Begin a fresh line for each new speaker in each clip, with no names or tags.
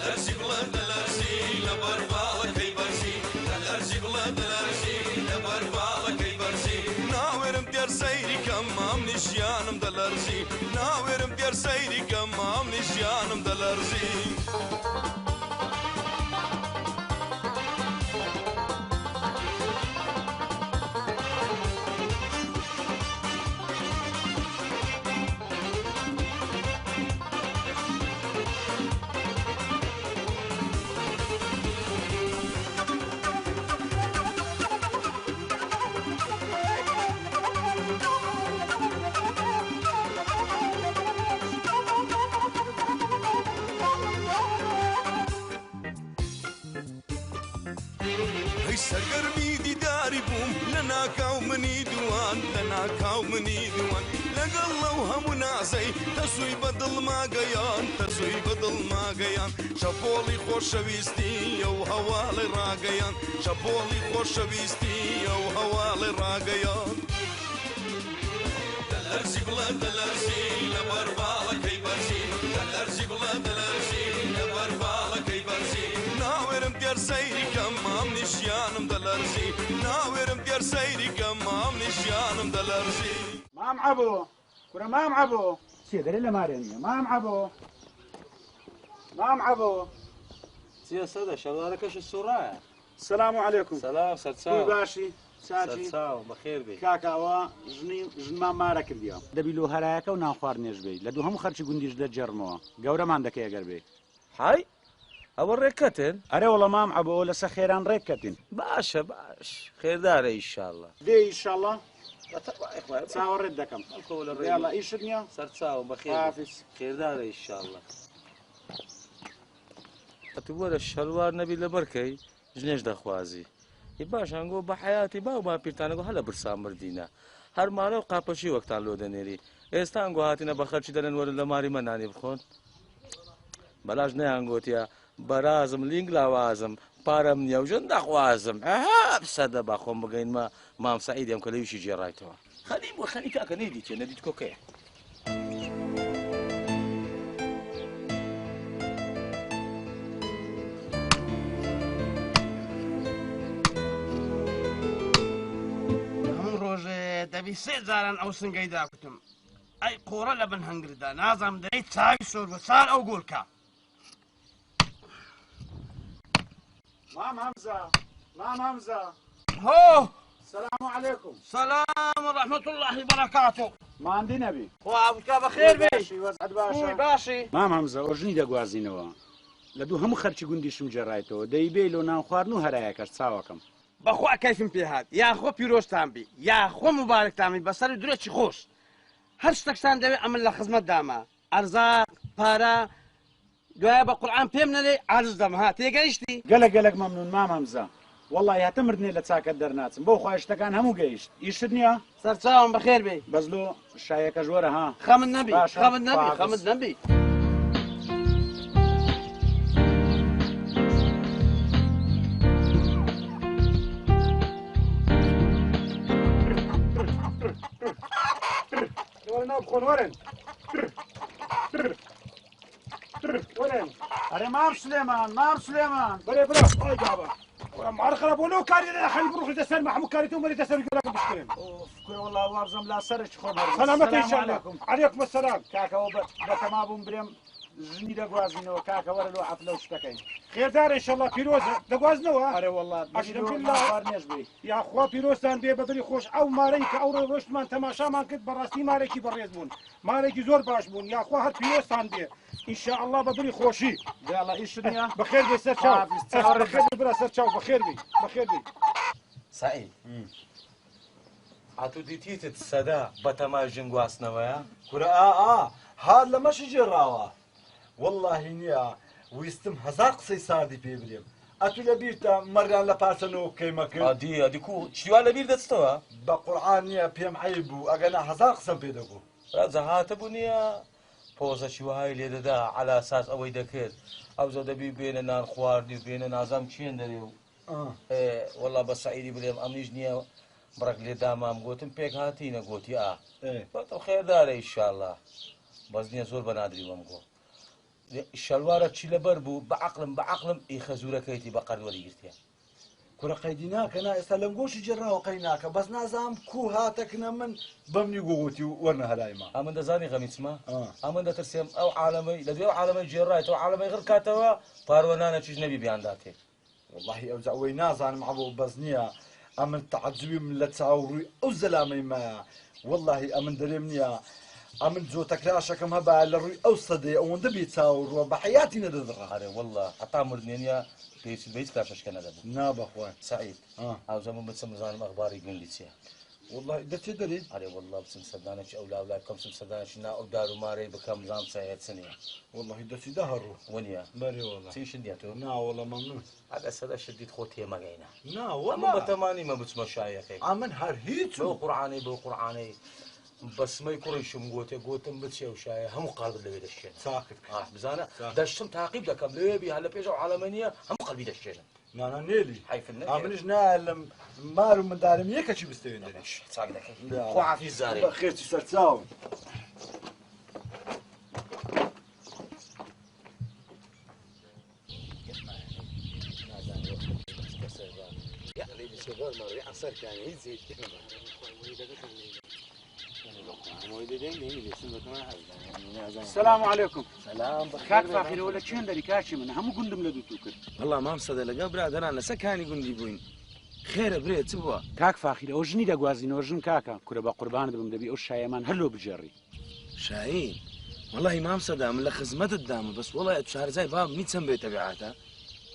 دلرزي بڵێ دلرزي لەبەر باڵەکەی بەرزی دلرزي بڵێ دلرزي لەبەر باڵەکەی بەرزی ناوێرم دێر سەیری کەم مام نیشیانم دلرزي ناوێرم دێر سەیری کەم مام نیشیانم دلرزي سەرگەرمی دیداری بووم لە ناکاو منی دوان لە ناکاو منی دوان لەگەڵ لەو هەموو نازەی تەسووی بە دڵماگەیان تەسووی بە دڵماگەیان شەپۆڵی خۆشەویستی ئەو هەواڵی ڕاگەیان شەپۆڵی خۆشەویستی ئەو هەواڵی ڕاگەیان دەلەرزی بڵێ دەلەرزی لەبەر باڵەکەی بەرزی دەلەرزی بڵێ دەلەرزی لەبەر باڵەکەی بەرزی ناوێرم دێر سەیری کەم مام نیشیانم دەلەرزی ناوێرم دێر سەیری کەم مام نیشیانم دەلەرزی
مام عبو كورا مام عبو سيدري لا مارينيا مام عبو مام عبو
سياسة شواركش السرايا.
السلام عليكم.
سلام سرساو.
باشي ساچی
بەخێر بێ
کاکەوە ژنمان مارە کردیە دەبیلو هەرایەکە و ناخوار نێژبێت لە دوو هەموو خەرچی گوندیش دەجێڕمەوە گەورەمان دەکەی ئەگەر بێ
های ئەوە ڕێککەتن
ئەرێ وەڵە مام عەبۆ لەسەر خێران ڕێککەتین
باشە باش خێردارە ئیشاڵڵا
دێ ئیشاڵڵا چاوەڕێت دەکەم یاڵڵا ئیشت نییە
سەرچاو بەخێر خێردارە ئیشاڵڵا ئەتو بۆرە شەلوار نەبی لە بەرکەی ژنێش دەخوازی باش هەنگۆ بە حیاتی باومان پیرتانەگۆ هەلە برسان مردینە هەرمانە و قاپەشی وەکتان لۆ دەنێری ئێستا هەنگۆ هاتینە بە خەرچی دەنێن وەرن لە ماری مەنانی بخۆن بەلاش نەیانگۆتیە بەرازم لینگ لاوازم پارەم نییە و ژن دەخوازم سەدە با خۆم بگەینمە مام سەعیدێم کە لەویشی جێڕایتەوە خەلی بۆ خەلی کاکە نەیدیتێ نەدیت کۆکەیە
دەبی سێ جاران ئەو سنگەی داکوتم ئەی قۆڕە لە بن هەنگردا نازام دەی چاوی سۆر بە چار ئەو گۆڵکە
مام هەمزە مام هەمزە
هۆ
سلام علیکم
سلام ڕەحمەت اللهی بەرەکاتۆ
ماندی نەبی
خوا بکە بەخێر بێ
وەزعەت باشە
باشی
مام هەمزە ئۆژنی دەگوازینەوە لە دوو هەموو خەرچی گوندیشم جێڕایتەوە دەیبێ لۆ نان خواردن و هەرایەکەش چاوەکەم
بەخوا کەیفم پێهات یاخۆ پیرۆشتان بی یاخۆ مبارەکتان بی بەسەر درێکی خۆش هەر شتێکتان دەوێت ئەمن لە خزمەت داما ئەرزاق پارە دوایە بە قورئان پێم نەدەی عاجز دەم ها تێگەیشتی
گەلە گەلک مەمنون مام هەمزە وەڵڵی هاتە مردنێ لە چاکەت دەرناچم بۆ خۆشتەکان هەموو گەیشت ئیشت نییە
سەرچاوم بەخێر بێ
بەزلۆ شایەکە ژوەرە ها
خەمت نەبی خەمت نەبی خەمت نەبی
ورن ورن أري مام سليمان مام سليمان بري برا أي بابا معرخ بولو كاري أنا حي بروح لدسر محمود كاريتو مري دسر يقول لك بشكل أوف كل والله وارزم لا سرش خبر سلامتك إن شاء الله عليكم السلام كاكا وبتمام بريم زني دقوازنو كاكا ورا لو حفلة وشتكين خير دار إن شاء الله بيروز دقوازنو أري والله أشرف الله يا أخوة بيروز تان بيه بدري خوش أو ماريك أو روشت من تماشا ما كنت براسي ماريكي بريز بون ماريكي زور باش بون يا أخوة هاد بيروز تان بيه إن شاء الله بدري خوشي يلا إيش الدنيا بخير بي سر شاو بخير بي برا سر شاو بخير بي بخير بي
سعيد عتو ديتيت السدا بتما جنغواس نوايا
كرا هاد لما شجي راوا والله نيا ويستم هزار قصي ساردي في بليم اتو لبيرتا مران لبارسنو كيمك
ادي كو شيوا لبير دستوا
بقران نيا بيم عيبو اغنا هزار قسم بيدكو
زهات بنيا پۆزە شیوەهای لێ دەدا على ئاساس ئەوەی دەکرد ئەو زە دەبی بێنە نان خواردی و بێنە نازام چێن دەرێ و وەڵا بە سەعیدی بڵێم ئەمیش نییە بڕک لێ دامام گوتم پێک هاتینە گوتی گوتم خێردارە ئیشاڵڵا بەس نییە زۆر بە نادری وەم گۆ شەلوارە چی لەبەر بوو بەعەقلم ئی خەزوورەکەیتی بە قەرد وەریگرتیە
کوڕە قەیدی ناکە نا ئێستا لەم گۆشی جێراوە قەی ناکە بەس نازانم کو هاتەکنە من بەمنی گوگوتی وەرنە هەلایما
ئەمن دەزانی غەمی چما ئەمن دەترسێم ئەو عالەمەی لە دوێ عالەمەی جێڕایەوە عالەمەی غڕ کاتەوە پاروەنانە چیش نەبی بیانداتێ
واللهی ئەو ئەوەی نازانم عەبوو بەس نییە ئەمن تەعەجوبیم لە چاوڕووی ئەو زەلامەی مایە واللهی ئەمن دەرێم نییە ئەمن جۆتەکراشەکەم هەبا لە ڕووی ئەو سەدەی ئەوەندە بێ چاوڕووە بە حەیاتی نەدەدڕا
ئەرێ والله هەتا مردنێنە پێویست بە هیچ کاشەشکە نەدەبوو
نا بەخوا
سعید ئەوزەمە بچم بزانم ئەخباری گوندی چییە
والله دەچێ دەرێت
ئەرێ والله بچم سەردانێکی ئەو لاولای بکەم چم سەردانێکی نا ئەو دار و مارەی بکەم زانم چایەت چنیە
والله دەچی دەهەڕوو
وەنیە
بەرێ والله
چی شدیە تۆ
نا والله مەمنون
ئەگە سەدە شدیت خۆ تێمەگەینە
نا
ئەمە
والله
بەتەمانی مە بچمە شایەکەی
ئەمن هەر هیچ
بۆ قورعانەی بۆ قورعانەی بەسمەی کوڕیشم گوتم بچێ و شایە هەموو قەڵبت لەوێ دەشێن
ساکت
بزانە دەشتم تاقیب دەکەم لەوێ بی هەر لە پێش ئەو عالەمە نییە هەموو قەڵبی دەشێنم
نانا نێلی
حیفن
ئەمنش نا لەم مار و مندارم یەکەچی بستێن دەرێت
چاک دەکەی خۆ حافیز زارێ
خێرتی سەرچاوم
السلام عليكم.
سلام
كاك فاخر ولا چێن دەری کاچی من هەموو گوندم لە دوو کرد.
والله مام سەدە لەگەڵ برادران لەسەکانی گوندی بووین خێرە برێ چ بووە
کاک فاخر ئەو ژنی دەگوازینەوە ژن کاکە کورە بە قوربانت بم دەبی ئەو شایەمان هەلۆ بجێڕی
شاهین والله مام سەدا من لە خزمەتت دامە بەس وڵای شارزای باب میچەم بێ تەبیعاتە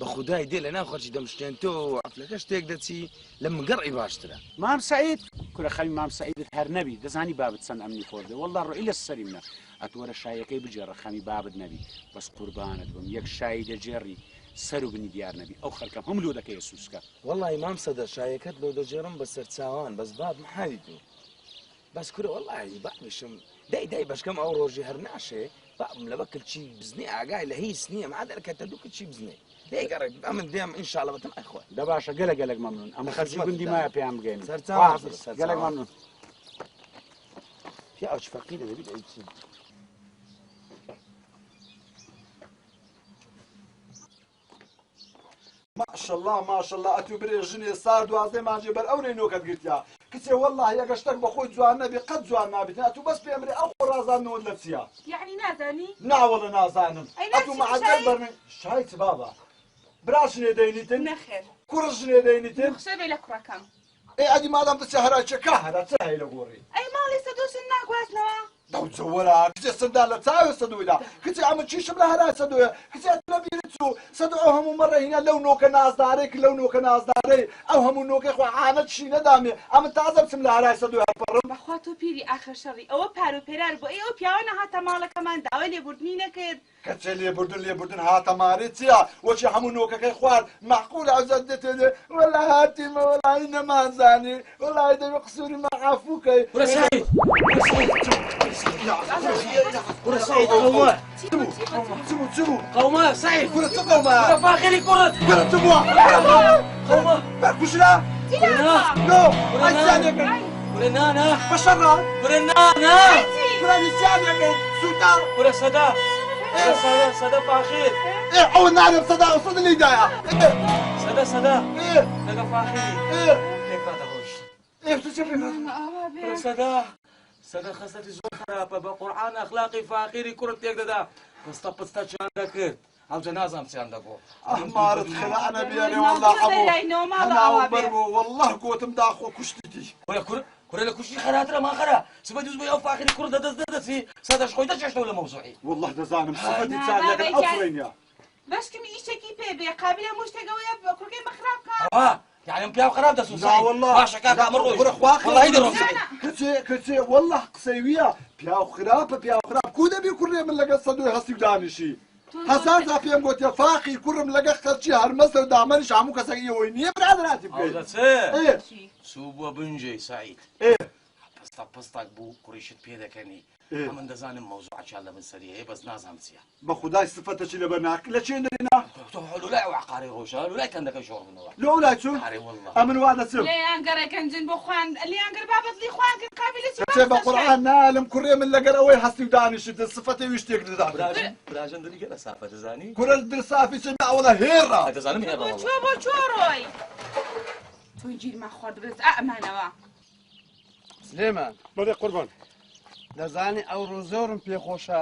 بە خودای دێ لە ناو خەرجی دەمشتێنتەوە ئەفلەکە شتێک دەچی لە مگەڕی باشترە
مام سعید کورە خەوی مام سعیدت هەر نەبی دەزانی بابت چەند ئەمنی خۆردە والله ڕۆئی لە سەری منە ئەتوەرە شایەکەی بجێڕە خەمی بابت نەبی بەس قوربانت بم یەک شایی دەجێڕی سەر و بنی دیار نەبی ئەو خەڵکەم هەم لۆ دەکەی سوسکە
والله مام سەدە شایەکەت لۆ دەجێڕم بە سەرچاوان بەس باب محالی تو بەس کورە والله بابیشم دای بەشکەم ئەو ڕۆژی هەر ناشێ بابم لەبە کلچی بزنی ئاگای لە هیچ نییە مادەرکەتە دوو کلچی بزنێ دەیگەڕێ ئەمن دێم ئینشاڵە بەتەم ئەخۆ
دە باشە گەلە مەمنون ئەمە خەرجی گوندی مایە پێیان بگەین
سەرچاوان
گەلێک مەمنون
پیا ئەوچ فەقیرە دەبیت ئەیچی
ماشەڵڵا ئەتو برێ ژنێ سار دوازدەی مانجێ بەر ئەو نێنۆکەت گرتیا کچێ والله یەگە شتێک بە خۆی جوان نەبێ قەت جوان نابێت ئەتو بەس پێمرێ ئەو خۆ ڕازانەوە لە چییە
یعنی نازانی
ناوەڵە نازانم ئەتو مەعەدەل بەرنێ شایت بابا برا ژنێ دەینیتن
نەخێر
کوڕ ژنێ دەینیتن
قسە بێ لە کوڕەکەم
ئێ ئەدی مادام دەچێ هەراچێکا هەرا چ هەیە لە گۆڕی
ئەی ماڵی سەدۆسن ناگوازنەوە
دەوجەوەرە کچێ سەردا لە چاوێ سەدوویدا کچێ ئەمە چیشم لە هەرا سەدوێ کچێ لەبیرت چوو سەدو ئەو هەموو مەڕەهینە لەو نۆکە نازدارێک لەو نۆکە نازدارەی ئەو هەموو نۆکەی خۆ عانەت چی نەدامێ ئەمە تازە بچم لە هەرای سەدوێ هەرپەڕم
بەخوا تۆ پیری ئاخر شەڕی ئەوە پار و پێرار بۆ ئەو پیاوە نەهاتە ماڵەکەمان داوای لێبوردنی نەکرد
کەچێ لێبوردن هاتە مارێ چییە وەچی هەموو نۆکەکەی خوارد معقول عەزەت دێتێ وەلا هاتیمە وەڵی نەمانزانی وەڵی دەبێ قسووری مەعافووکەی
قوما سعيد
كرة قوما
فاخري كرة
كرة تبوا
قوما
باكوشلا نو أجسادك
ورنانا
بشرة
ورنانا
أجسادك سلطان
ورسدا سدا فاخر
إيه أول نعرف صدا صدا اللي دايا
سدا
إيه
لقى فاخري
إيه
كيف هذا خوش
إيه تشوفين
سدا خەسەتی زۆر خراپە بە قورعان ئەخلاقی فاقیری کوڕت تێک دەدا پستە پستە چیان دەکرد ئەوجە نازانم چیان دەبوو
ئەحمارت خلعنا بياني والله عمو أنا وبربو والله قوتم داخو كشتتي
کورە لە کوشتی خەراترە ماخەرە سبەی دوز بۆی ئەو فاقیری کوڕ دەدەست دەدەچی سەدەش خۆی دەچێشتەوە لە مەوزوعی
والله دەزانم سفەتی چان لەگەن ئەفرینیا
بەشکمی ئیشێکی پێ بێ قابلە مشتێکەوەیە کوڕگەی بەخراپ کە
يعني پیاو خراب دەسوو
لا والله
باشە کاکە ئەمە ڕۆژ
والله كتي والله قسيوية بياو خراب كودا بي كوري من لقى صدوي هسي ودانشي حسان زافيم قلت يا فاقي كورم لقى خلشي هرمسر دامنش عمو كساقية وينية برادراتي بكي
ايه سوبوا بنجي سعيد
ايه
هەستە پستێک بوو کوڕیشت پێ دەکەنی من دەزانم مەوزوعەکان لە من سەریە هەیە بەس نازانم چییە
بە خودای سفەتەچی لەبەر ناک لە چێ دەرینا
لای عقاری ڕۆژە لای کەندەکە شۆڕ بنەوە
لۆ لای چوون ئەمن وا دەچم
لێیانگەرەکەنجن بۆ خوان لێیانگەر بابەتلی خوان کرد قابلە
چێ بە قورئان نالم کوڕێ من لەگەر ئەوەی هەستی و دانیشت سفەتە وی شتێک دەدا
براژن دەری گەلە سافە دەزانی
کوڕە دڵسافی چ ناوەڵە هێڕا
دەزانم هێڕا
بۆ چۆڕۆی تۆی گیرمان خوارد برێت ئەمانەوە
سلێمان
بەڵێ قوربان
دەزانی ئەو ڕوو زۆرم پێخۆشە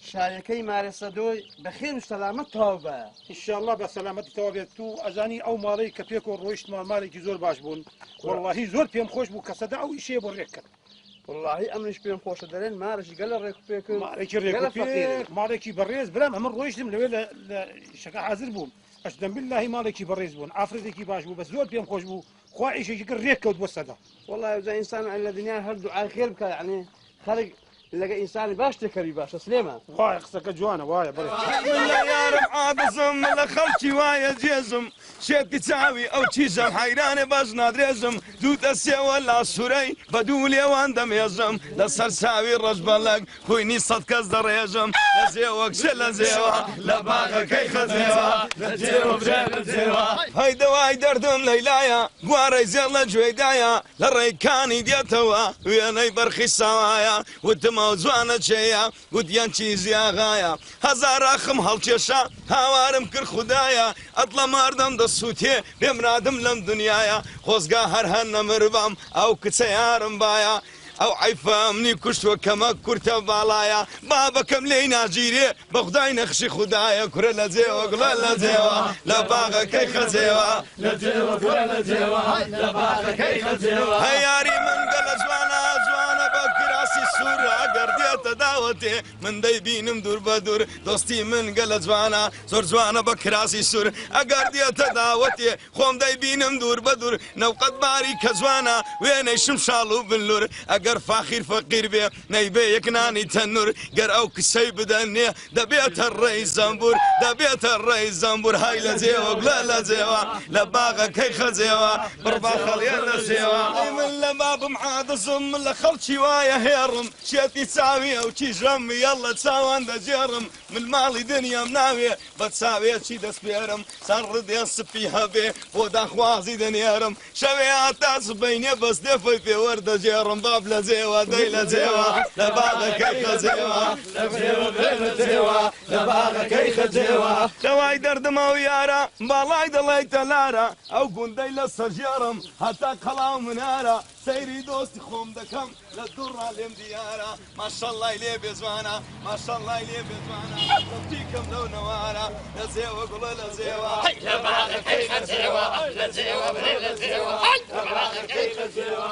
شایەکەی مارێسەدۆی بەخێر و سەلامەت تەواو بە
ئینشاءالله بە سەلامەتی تەواو بێت و ئەزانی ئەو ماڵەی کە پێکۆ ڕۆیشتمان مالێکی زۆر باش بوون وەڵڵاهی زۆر پێم خۆش بوو کە سەدا ئەو ئیشەیە بۆ ڕێک کرد
وەڵڵاهی ئەمنیش پێم خۆشە دەرێن مارەشی گەلە ڕێک و پێ کرد
مالێکی ڕێک و پێک مالێکی بەڕێز برام ئەمە ڕۆیشتم لەوێ لە شەکە حازر بووم ئەشدەم باللهی مالێکی بەڕێز بوون ئافرەتێکی باش بوو بەس زۆر پێم خۆش بوو خوا ئیشێکی کرد ڕێک کەوت بۆ سەدا
وەڵڵاهی ئەوجا ئینسان لە دنیا هەر دوعای خێر بکە یعنی خەڵک لەگە ئینسانی باش تێکەوی باشە سلێمان
وایە قسەکە جوانە وایە بڵێ
لە یارم عادزم لە خەڵکی وایە جێزم شێتی چاوی ئەو چیزەم حەیرانێ باش نادرێزم دوو دەسێوە لا سوورەی بە دوو لێوان دەمێژم لەسەر چاوی ڕەش بەڵک خوینی سەد کەس دەڕێژم لە زێوەکشە لە زێوە لە باغەکەی خەزێوە لە جێوە برێ لە جێوە هەیدەوای دەردم لەیلایە گوارەی زێڵ لە گوێدایە لە ڕێکانی دێتەوە وێنەی بەرخی ساوایە وتمە جوانە چێیە گوتیان چیزی ئاغایە هەزار ئاخم هەڵکێشە هاوارم کرد خوددایە ئەدڵە ماردەم دەسووتێ پێمرادم لەم دنیاە خۆزگا هەر هەر نەمربم ئەو کچە یارم باە ئەو عیفەمنی کوشتوە کەمە کورتە باڵایە بابەکەم لێی ناگیرێ بە خودای نەخشی خوددایە کورە لە جێوە گوڵە لە جێوە لە باغەکەی خەجێوە لە جێوە گوڵە لە جێوە لە باغەکەی خەجێوە هەیاری من گەلە جوانە جوانە بە کراسی سوورە ئەگەر دێتە داوەتێ من دەیبینم دوور بە دوور دۆستی من گەلە جوانە زۆر جوانە بە کراسی سوور ئەگەر دێتە داوەتێ خۆم دەیبینم دوور بە دوور نەوقەت باری کە جوانە وێنەی شم شاڵ و بلور ئەگەر فاخیر فەقیر بێ نەیبێ یەکنانی تەنور گەر ئەو کسەی بدەنێ دەبێتە ڕێی زەمبور دەبێتە ڕێی زەمبور های لە جێوە گوڵە لە جێوە لە باغەکەی خەجێوە بڕباخەڵیە لە جێوە من لە بابم عادزم لە خەڵکی وایە هێڕم شێتی چاوی ئەو کیژەم یەڵە چاوان دەجێڕم من ماڵی دنیام ناوێ بە چاوێکی دەستپێرم سان ڕدێ سپی هەبێ بۆ داخوازی دەنێرم شەوێ ئاتا سبەینێ بەس دێفەی پێوەردەجێڕم باب لە جێوە دەی لە جێوە لە باغەکەی خەجێوە لە جێوە بێ لە جێوە لە باغەکەی خەجێوە دەوای دەردمە و یارە باڵای دەڵێی تەلارە ئەو گوندەی لە سەرژێڕم هەتا قەڵاو منارە سەیری دۆستی خۆم دەکەم لە دوڕا لێم دیارە ماشەڵڵای لێ بێزوانە ماشەڵڵای لێ بێزوانە ڕفتیکەم لەو نەوارە لە جێوە گوڵە لە جێوە لە باغەکەی خەجێوە لە جێوە برێ لە جێوە لە باغەکەی خەجێوە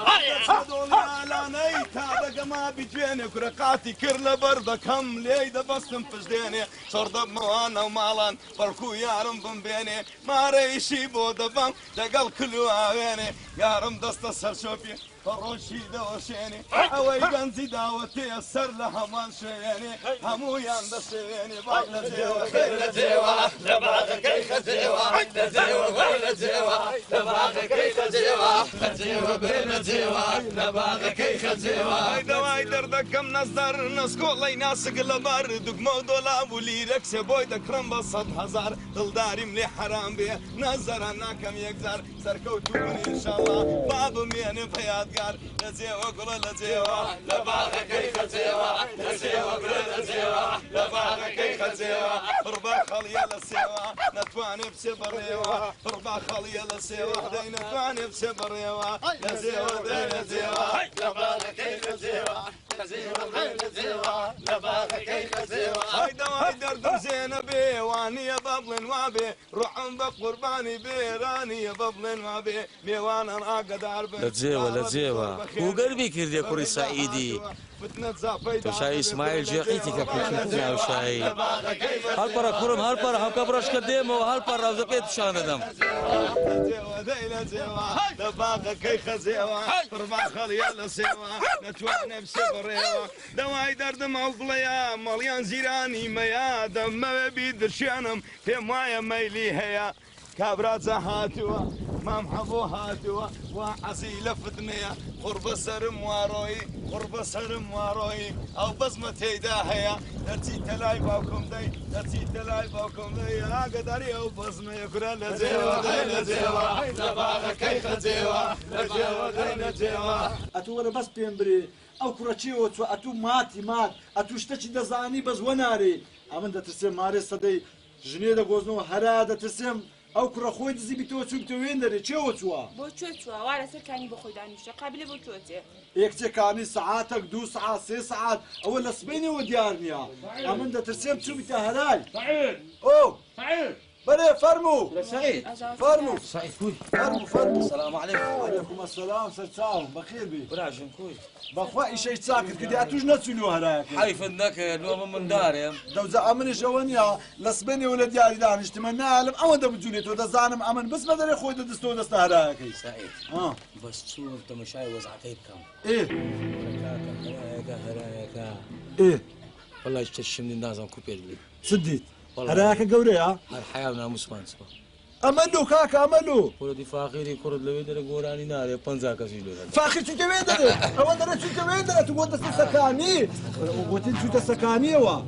لانەی تا دەگەما بیتوێنێ کورەقاتی کرد لە بەر دەکەم لێی دەبەستم پشتێنێ شۆردەبمەوانە و ماڵان بەڵکو یارم بمبێنێ مارەیشی بۆ دەبەم لەگەڵ کلو ئاوێنێ یارم دەستە سەرچۆپی بەڕۆژی دەوەشێنێ ئەوەی گەنجی داوەتەیە سەر لە هەمان شوێنێ هەموویان دەشێنێ باڵ لە جێوە لە جێوە لە باغەکەی خەجێوە لە جێوە لە جێوە لە باغەکەی خەجێوە لە جێوە بێ لە جێوە لە باغەکەی خەجێوە دەوای دەردەکەم نەزدار نەسکۆڵی ناسک لەبەر دوگمە و دۆڵاب و لیرەکسێ بۆی دەکڕم بە 100,000 دڵداریم لێ حرام بێ نەزەرە ناکەم یەکجار سەرکەوتوبوونی ئینشاڵڵا با بمێنێ پەیادگار لە جێوە گوڵە لە جێوە لە باغەکەی خەجێوە لە جێوە برێ لە جێوە لە باغەکەی خەجێوە ڕبا خەڵیە لە سێوە نەتوانێ بچێ بەڕێوە ڕبا خەڵیە لە سێوە دەی نەتوانێ بچێ بەڕێوە لە جێوە برێ لە جێوە لە باغەکەی خەجێوە لە جێوە برێ لە جێوە لە باغەکەی خەجێوە هەیدەوای دەردم زێنە بێ وانیە بە بڵێن وابێ ڕوحم بە قوربانی بێرانیە بە بڵێن وابێ میێوانان ئاگدار بن
لە جێوە لە جێوە کوگەربی کردێ کوڕی سعیدی تۆ شای ئیسماعیل جێقیتی کە کوکردنیا و شایی هەڵپەڕە کوڕم هەڵپەڕە هەڵکە بڕۆشکە دێمەوە هەڵپەڕ ڕەوزەکەی پیشان دەدەم
لە باغەکەی خەجێوە ڕبا خەڵیە لە سێوە نەتوانێ بچێ بەڕێوە دەوای دەردم ئەو بڵەیە مەڵیان زیرانی مەیە دەمەوێ بی درشێنم پێم وایە مەیلی هەیە کابراجە هاتووە مام حبو هاتوا وعزيلة فتنية قرب سرم واروي أو بزمة تيدا هيا نتي تلاي باكم دي يا قدري أو بزمة يكرا لزيوا لباغا كيخ زيوا لجيوا
أتو أنا بس بيمبري أو كرتشي وتو أتو مات أتو شتشي دزاني بس وناري أمن دا ترسم ماري صدي جنيه دا غوزنو هرا دا ترسم أو كرة خوي دزي بتو وين دري تشي وتوا
بۆ چۆچووە وا لەسەر کانی بۆ خۆی دانیشتە قابلە بۆ چۆچێ
يكتي كاني ساعاتك 2 ساعات 3 ساعات أول سبيني وديارنيا أمن دا ترسم شو بتهراي
سعيد
أو
سعيد
بري فرمو
سعيد
فرمو
سعيد كوي
فرمو
السلام عليكم
وعليكم السلام سرتاو بخير بي
براجن كوي
بخوا شيء ساكت كده أتوش نتسولو هراك
حيف انك نوم من داري
دوزا أمن جوانيا لسبني ولا دياري دانش تمنى عالم أمن دا بجوليتو دا زانم أمن بس ما دري خوي دا دستو دستا هراكي
سعيد بس تصور تمشاي وزعتي بكم
إيه
هرايكا
إيه
والله اشتشمني الناس عم كوبير لي
سديت هراك قوريا
هاي الحياة وناموس مانسبا
أملو كاكا أملو
ولدي فاخيري كرد لو يدري قوراني ناري بنزا كسيلو
فاخر شو تبين دري أول دري شو تبين دري تقول دست سكاني وتين شو تسكاني وا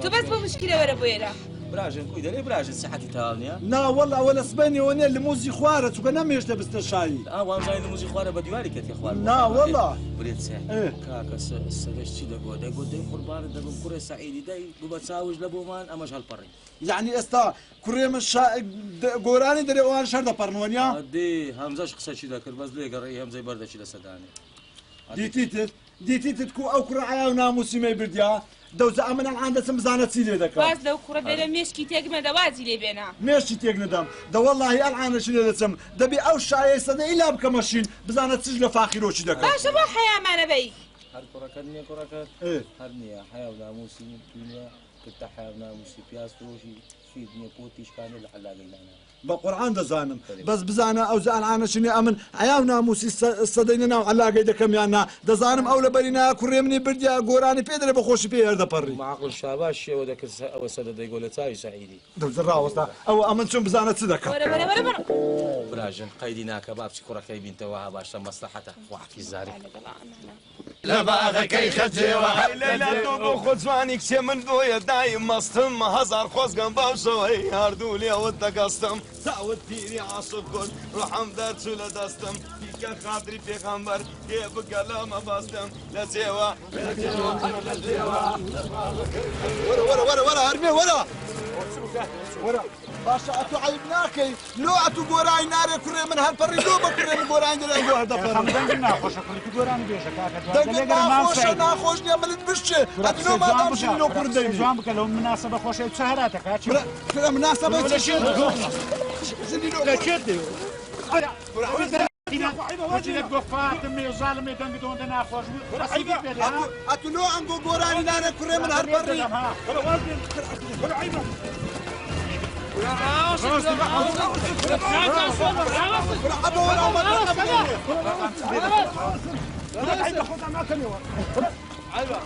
تۆ بەس بۆ مشکلە وەرە بۆ ئێرە
براجن كوي داري براجن صحتي تاونيا
نا والله ولا سبني وني اللي موزي خوارة تبقى نميش تبست الشاي
وام زايد موزي خواره بديواري كتي خوار
نا والله
بريد ساعة
إيه.
كاكا السرش دا قد قربان دا كوري سعيدي داي ببتساوج لبومان امش هالبري
يعني استا كريم قوراني دري وان شرطة برنونيا
دي همزاش قصة شي ذاكر بس ليه قرأي همزة برده شي لسداني
ديتيتت كو او كرعايا وناموسي ما يبرديا دوزا امن الان دسم زانت سيلي دكا
باز لەو کوڕە بێرە مێشکی تێکمە دەوازی لێ بێنە
ماشي تيك ندم ده والله الان شنو دسم دبي او شاي صدى الا بكمشين بزانت سجل فاخروشي دكا
باشە بۆ حەیامانە بەی
هر كركنيا كركت
ايه
هرنيا حياة وناموسي دنيا كنت حياة وناموسي بياس روشي في دنيا بوتيش كان الحلاقة لنا
بقرآن ده زانم بس بزانا او زان عنا شنو امن عياونا موسي صدينا وعلا قيد كم يانا ده زانم او لبرينا كريمني برديا قوراني بيدري بخوش بيه هذا بري
معقول شاباش وذاك او سدد يقول تاي سعيدي
ده زرا وسط او امن شو بزانا تصدق
وەرە
براجن قيدنا كباب شكرا كيبين تواها باش مصلحته واحد زاري
لباغا كيخ زيوا ليلة دوبو خود زواني كسي من دوية دايم مستم هزار خوزقن باوشوي هاردولي ودك استم ساود تيري عاصف كل روحم دار شولا دستم فيك خاطري في خمبر كيف كلام باستم لزيوا ورا هرمي ورا باشا اتو عيبناكي لو اتو قوراي ناري كوري من هالفري لو بكوري من قوراي ندير نقول هذا فري
خمدان ناخوش كل قوراني بيشك هكذا
ناخوش نعمل بشة اتنو ما دامشي لو كرديني
زوام بك لو مناسبة خوشة بسهراتك هاتشي
كلا مناسبة تشيل زني لو
لكيتي وجهك قفات امي وظالمي تنقدون دنا خوش
اتو لو عنقو قوراني ناري كوري من هالفري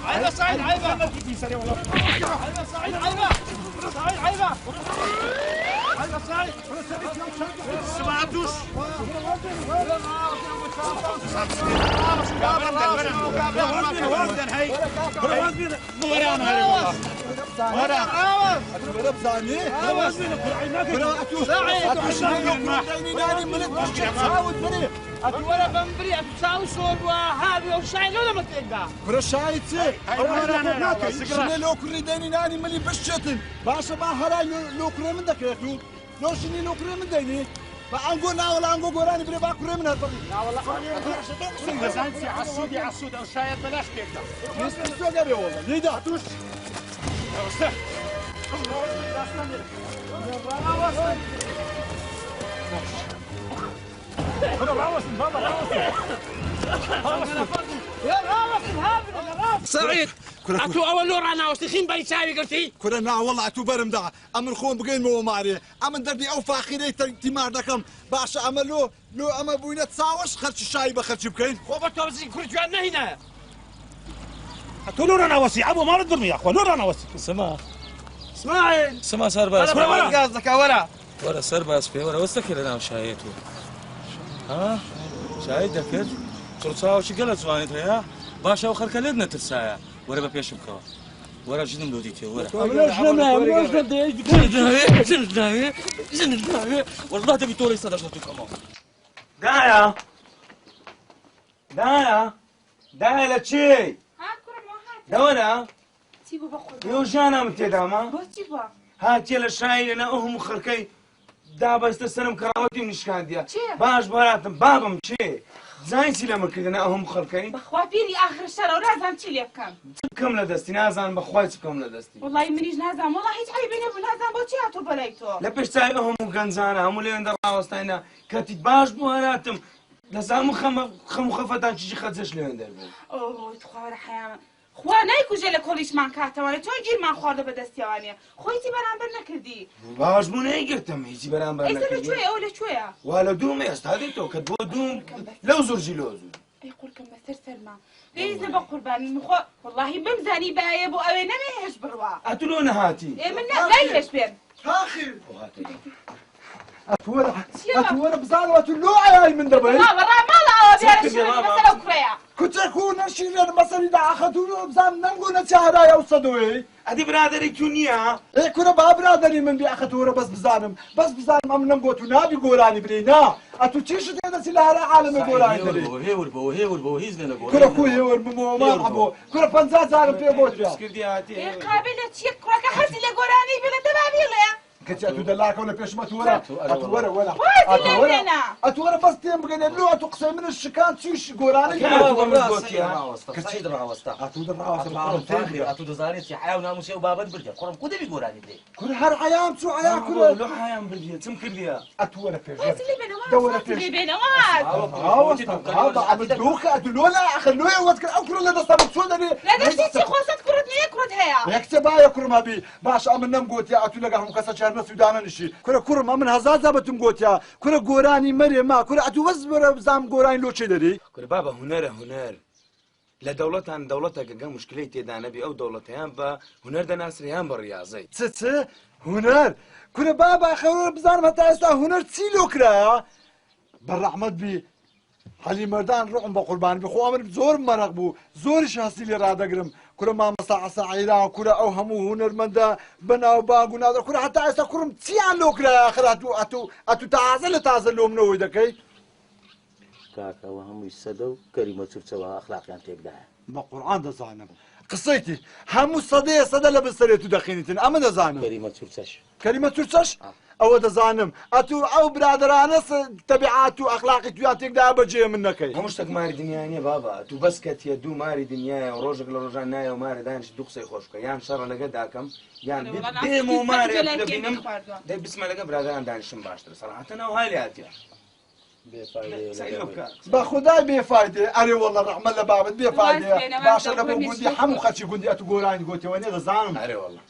عيبة سعيد عيبة سعيد سمعتوش
ولا بمبري تساوي شوربة هذه وشاي ولا ما تلقى
كرة شاي تسي شنو لو كري ديني ناني ملي بشتن باشا ما هلا لو كري من ذاك يا لو شنو لو كري من ديني فأنقول لا ولا أنقول قراني بري باكري من هالطريق
لا والله زانتي عالسود او شاي بلاش كيكا
نسمع السوق ابي والله ليدا
توش
سعيد اتو اول لور انا وسخين بيساوي قلتي
كنا والله اتو برم دع امر خون بقين مو ماري امن دردي او فاخيري تيمار دكم باش عملو لو اما بوينه تساوش خرج الشاي بخرج بكين
وبتو بس كرج عنا هنا
اتو لور انا وسي ابو ما رد يا اخوان لور انا وسي
سما
اسماعيل
سما صار بس
قصدك ولا
وەرە سەر باس پێ وەرە وەستەکە لە ناو شایەت و ها شایەت دەکرد چڵچاوکی گەلە جوانیت هەیە باشە و خەرکە لێت نەترسایە وەرە بە پێشم بکەوە وەرە ژنم دۆدیتێ وەرە وەڵڵا دەبی تۆڵی سەدەش نەتوکەمەوە
دایە دایە دایە لە چێ دەوەرە
چی بوو بەخۆ
یۆ ژانم تێدامە
بۆچی بووە
هاتیە لە شایی لەنا ئەو هەموو خەرکەی دابەستە سەرم کەڕاوەتی نیشکاندیە
چێ؟
باش باراتم بابم چێ زانیسی لەمە کردنە ئەو هەموو خەرکەی
بەخوا پیری ئاخر شەرە و نازانم چی لێ بکەم
چ بکەم لە دەستی نازانم بەخوای چ بکەم لە دەستی
وڵی منیش نازانم وڵا هیچ عیبی نەبوو نازانم بۆچی هاتوو بەلای تۆ
لە پێشتای ئەو هەموو گەنجانە هەموو لێوێندە ڕاوەستاینا کەتیت باش بوو هەراتم دەزانم خەم و خەفەتان چیزی خەجەش لێوێن دەربوو
ئۆ خوارە حەیامە خوا نایکوژێ لە کۆڵیشمان کاتەوانێت چۆن گیرمان خواردە بەدەستیوانێ خۆیتی بەرامبەر نەکردی
باش بوو نەیگرتم هیچی بەرامبەر
ئێستا
نەکردی
لەکوێ ئەو لەکوێیە
وا لە دووم ئێستا دێتەوە کە بۆ دووم لەو زۆرجی لۆ زوو
ئەی قورکم بەسەر سەرما پێویستە بە قوربانی مخۆ وەڵڵاهی بمزانی بایە بۆ ئەوێ نەمێ هێش بڕوا
ئەتو لۆ نەهاتی
ئێ من لای هێش بێن
تاخیر ئەتوەرە بزانەوە تو لۆ عیای من دەبێت
بەڕا ماڵە ئەوە بێرە شوێنە بەسەر ئەو کوڕەیە
کچێک و نەشیرێن بەسەری داخەت و بزان نەنگ و نەچارای ئەو سەدۆی
ئەدی برادری تو نییە
ئێ کورە با برادەری من بێ ئەخەتەوەرە بەس بزانم ئەم نەنگۆ تو نابی گۆرانی برێ نا ئەتو چیشت هێدەچی لە هەرە عالەمە گۆرانی دەرێ
هێور بەوە هێور بەوە هیچ لێنە
کورە کو هێور بمەوەمان هەبوو کورە 50 جارم پێ بۆتیا
ئێ قابلە چیە کوڕەکە هەرسی لە گۆرانی بێ لە دەبابیڵەیە
کەچی ئەتو دەلاکەو لە پێشمە تووەرە ئەتوەرە وەرە
وازی لێنە
ئەتوەرە بەس تێم بگەنێ لۆ ئەتو قسەی منش شکان چیش گۆرانی
ئەتو دەزانێت چی حیا و ناموسی و بابەت بردە قڕم کو دەبی گۆرانی بدەی
کورە هەر عیام چوو عیا کورە
لۆ حیان بردیە چم کردیە
ئەتوەرە پێش
وازی لێ بێنە
دەوەرە
وازی
پێش
لێ بێنە واز
دووخە ئەتو لۆ لا ئەخە لۆ ئەوەت کرد ئەو کورە لە دەستە چۆ دەبێ
لە دەستی چی خۆست کوڕت نییە کوڕت هەیە
یەکچە باە کوڕما بی باش ئەمن نەم گوتیا ئەتو لەگە هەموو کەسە چارمە سوودانە نشی کورە کوڕم ئەمن هەزار زابەتم گوتیا کورە گۆرانی مەرێ ما کورە ئەتو وەز بەرە بزانم گۆرانی لۆ چێ دەری
کورە بابە هونەرە هونەر لە دەوڵەتان دەوڵەتێکە گەم مشکلەی تێدا نەبی ئەو دەوڵەتیان بە هونەر دەناسریان بە ڕاضەی
چ هونەر کورە بابا خەوە بزانم هەتا ئێستا هونەر چی لۆ کرایە بەڕەحمەت بی حەلی مەردان ڕۆم بە قوربانی بخوا من زۆر مەرەق بوو زۆریش هەستی لێ ڕادەگرم کورە مامەستا عەساعیرا کورە ئەو هەموو هونەرمەندە بەناو باگ و نادر کورە هەتا ئێستا کوڕم چیان لۆ کرایە ئاخر ئەتو تازە لە تازە لۆمنەوەی دەکەی
کاکەوە هەمووی سەدە و کەریمە چورچەوە ئەخلاقیان تێکدایە
بە قورعان دەزانم قسەیتی هەموو سەدە لە بنسەرێت و دەخینیتن ئەمە دەزانم
کەریمە چورچەش
کەریمە چورچەش ئەوە دەزانم ئەتو ئەو برادرانە تەبیعات و ئەخلاقی تویان تێکدا بەجێ من نەکەی
هەموو شتێک ماری دنیا نیە بابا تو بەس کەتیە دوو ماری دنیاە و ڕۆژێک لە ڕۆژان نایە و مارە دانیش دوو قسەی خۆش بکە یان شەڕە لەگە داکەم یان دێم و مارێ دەبینم دەی بسمە لەگە برادران دانیشم باشتر سەراحەتەن ئەو هالی هاتیە
بە خدای بێفایدێ ئەرێ وەڵە ڕەحمە لە بابەت بێفایدێ باشە لە بۆ گوندی هەموو خەچی گوندی ئەتو گۆرانی گۆتیەوە نێ دەزانم
ئەرێ وەڵە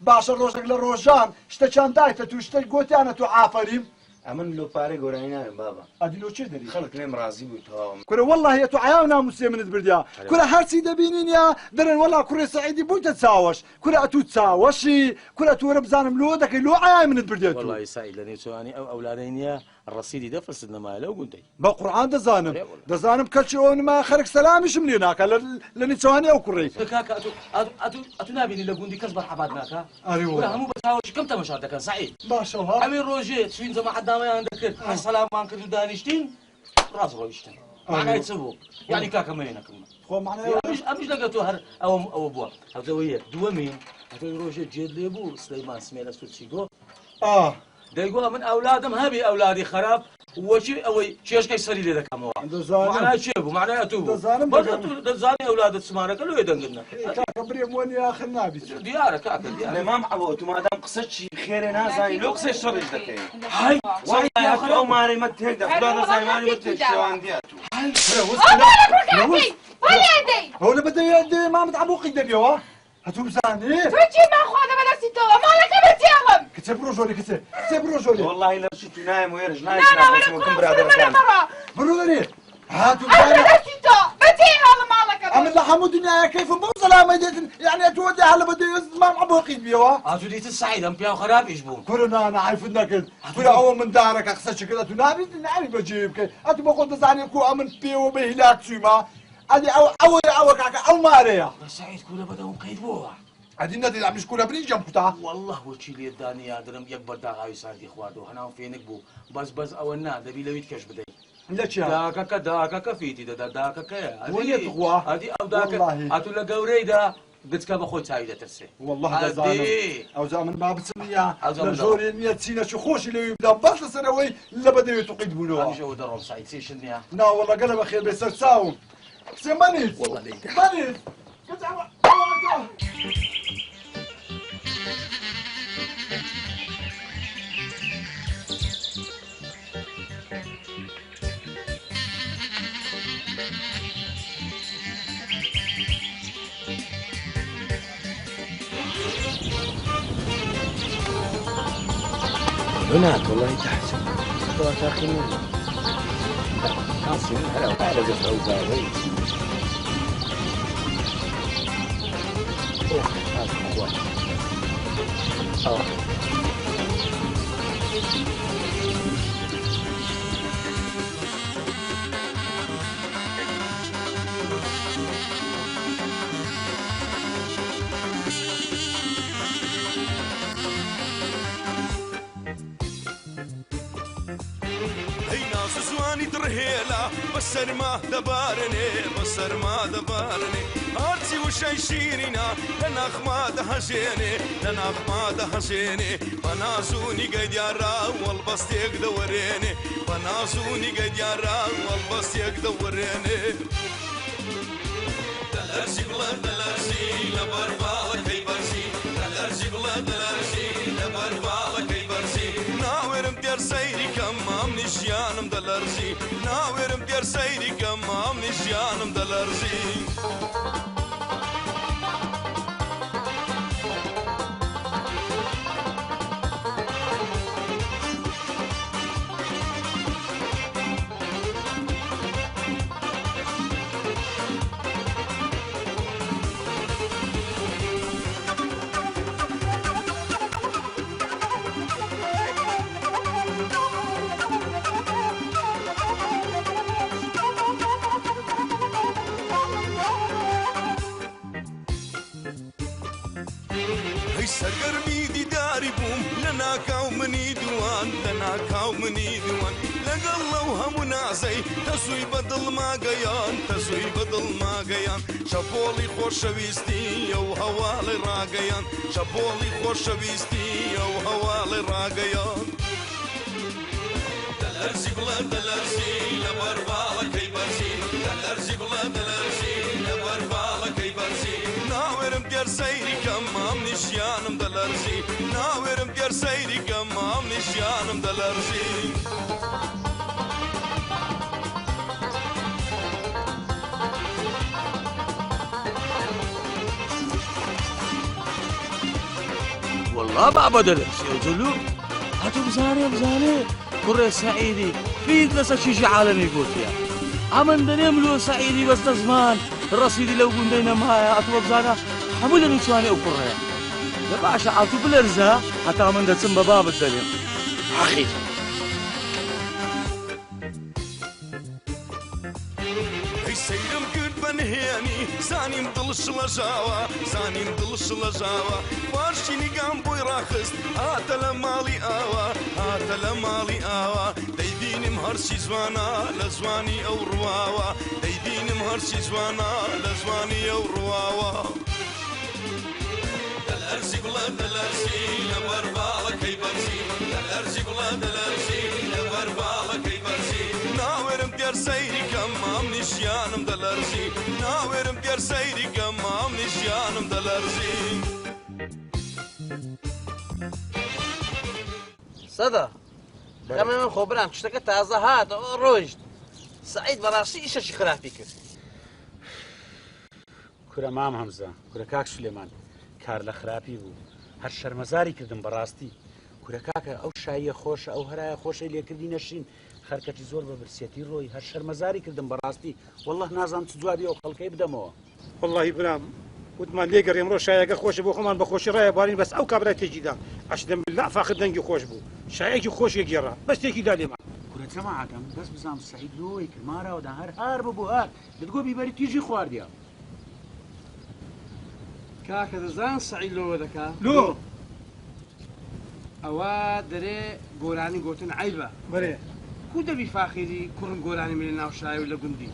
باشە ڕۆژێک لە ڕۆژان شتە چەند دایتە تو شتەی گۆتیانە تو ئافەریم
ئەمن لۆ پارەی گۆرانی ناوێن بابا
ئەدی لۆ چێ دەری
خەڵک لێم ڕازی بووی تەواو
کورە وەڵڵاهی تو عیا و ناموسێ منت بردیا کورە هەرچی دەبینین یا دەرێن وەڵا کوڕێ سەعیدی بوویتە چاوەش کورە ئەتو چاوەشی کورە تو وەرە بزانم لۆ دەکەی لۆ عیای منت بردێت
وەڵی سعید لە نێوچوانی ئەو ئەولادەی نییە ڕەسیدی دەفرست نەمایە لەو گوندەی
بە قورعان دەزانم کەچی ئەو نما خەرک سەلامیشم لێ ناکە لە نێچوانی ئەو کوڕی
کاکە ئەتو نابینی لە گوندی کەس بەرحەبات ناکە هەموو بە چاوەشی کەم تەمەشا دەکەن سعید
باشەوە
ئەمێ ڕۆژێ چوین جەماعەت دامەیان دەکرد سەلامان کرد و دانیشتین ڕاست ڕۆیشتن معنای چ بوو یعنی کاکە مێنەکەم ئەمیش لەگە تۆ هەر ئەوە بووە هەفتەوە یەک دووەمین هەفتەوەی ڕۆژێ جێت لێ بوو سلەیمان سمێنە سوچی گۆ دەیگوڵ من ئەولادم هەبی ئەولادی خراپ وەچی ئەوەی چێشکەی سەری لێ دەکەمەوە معنای چێ بوو معنای ئەتوو بوو دەزانی ئەولادت سمارەکە لێ دەنگنە
کاکە برێم وەنی ئاخر نابیت
دیارە کاکە دیارە
لێمام ئەوە تو مادام قسە چی خێرێ نازانی لۆ قسەی شەڕش دەکەی ئەو مارەی مە تێکدا خدا دەزانانی مە تێک شێواندیە تو
ئەو لە بەدەوێت مامت عەبوقی دەبیەوە هەتوو بزانێ
توچی ماخوا دەبەدەستیتەوە ماڵەکە بەجێڵم
کچە بڕۆ ژۆری کچە بڕۆ ژۆری
وەڵڵاهی لە شی تو نایم وێرش نایشناوەکەم برادەرەکان
بڕۆ دەرێ هاتوو
بەدەستیتەوە بەجێ هەڵە ماڵەکە
ئەمن من لحمو دنيا كيف بوصل ما ديت يعني تودي على بدي ما عبوقي بيوا
ديت السعيد ام بياو خراب يجبون
كلنا انا عارف انك كل اول من دارك اخسر شكلها نابي بجيبك انت بقول بزعني كو من بيو بهلاك سيما ادي او كاكا او ماريا
سعيد كولا بدهم قيدوها
ادي ندي عم شكولا بريجم كتا
والله وشي لي الداني يا درم يكبر داغاوي ساردي خوادو هنا فينك بو بس اولنا دبي لويت كش بدي
ليش
داكا فيتي داكا
وين تغوا
هادي او داكا اتولا قوريدا قلت كابا خوت سعيده ترسي
والله زعلان او زعلان ما بتسميها لجوري 100 سنه شو خوش اللي يبدا بس سنوي لا بده يتقيد بنوها
انا جو درهم سعيد سيشنيا
لا والله قلب اخير بس تساوم سمانيت
والله ليك
مانيت
هناك والله تحت تاخرين خاصين هلا وعلى زفت أوزاري
درهيلا بسر ما دبارني هارتي وشي شيرينا لنا خماد هشيني بنازوني قد يارا والبسط يقدوريني بنازوني قد يارا والبسط يقدوريني دلرسي بلا دلرسي لبربالك كي برسي دلرسي بلا دلرسي لبربالك كي برسي ناورم دير سيري كمام نشيانم دلرسي ناورم دير سيري كمام نشيانم دلرسي سرگرمی دیداری بوم لنا کاومنی دوان لقل لو هم نازي تسوي بدل ما قيان شبولي خوشويستي او هوالي راقيان شبولي خوشويستي او هوالي راقيان دلرسي بلا دلرسي لبربالك كي برسي دلرسي بلا دلرسي لبربالك كي برسي ناورم دير سيري كمام نشيانم دلرسي ناورم دير سيري كمام نشيانم دلرسي
والله بعبد الشيء يقولوا هاتوا بزاني كرة سعيدي في بس شيء عالمي يقول فيها عمن دنيملو سعيدي بس زمان الرصيدي لو قلنا معايا هاتوا بزانا حمولا نسواني او كرة يا باشا هاتوا بالارزاق حتى عمن دسم باب الدنيا حقيقي
سيرم كرد بنهياني زاني مدلش لجاوا فارشيني قام بوي راخست هات لمالي آوا ديديني مهرشي زوانا لزواني او رواوا ديديني مهرشي زوانا لزواني او رواوا دلرسي بلا دلرسي لبربالك كي برسي دلرسي بلا دلرسي لبربالك كي برسي ناورم دير سيري كمام نشيانم دلرسي ناورم دير سيري كمام نشيانم دلرسي
صدى كمان خبران تشتكى تازه هات روجد سعيد براسي ايش خرافي كر
كرة مام همزة كرة كاك سليمان کار لە خراپی بوو هەر شەرمەزاری کردم بەڕاستی کورە کاکە ئەو شاییە خۆشە ئەو هەرایە خۆشەی لێکردی نەشین خەرکەتی زۆر بە برسێتی ڕۆی هەر شەرمەزاری کردم بەڕاستی والله نازانم چ جوابی ئەو خەڵکەی بدەمەوە والله برام وتمان لێگەڕ ئێمڕۆ شایەکە خۆش بۆ خۆمان بە خۆشی ڕایە بارین بەس ئەو کابرای تێجیدا ئەشدەم بالله فاخر دەنگی خۆش بوو شایەکی خۆشی گێڕا بەس تێکی دا لێمان
کورە جەماعەتم بەس بزانم سەعید لۆی کرماراوەدا هەر ببوو هەر دەتگۆ بیبەری تیژی خواردیە
کاکە دەزان سەعید لۆوە دەکا
لۆ
ئەوە دەرێ گۆرانی گوتن عیبە
بەرێ
کو دەبی فاخیری کوڕم گۆرانی من لە ناو شای و لە گوندی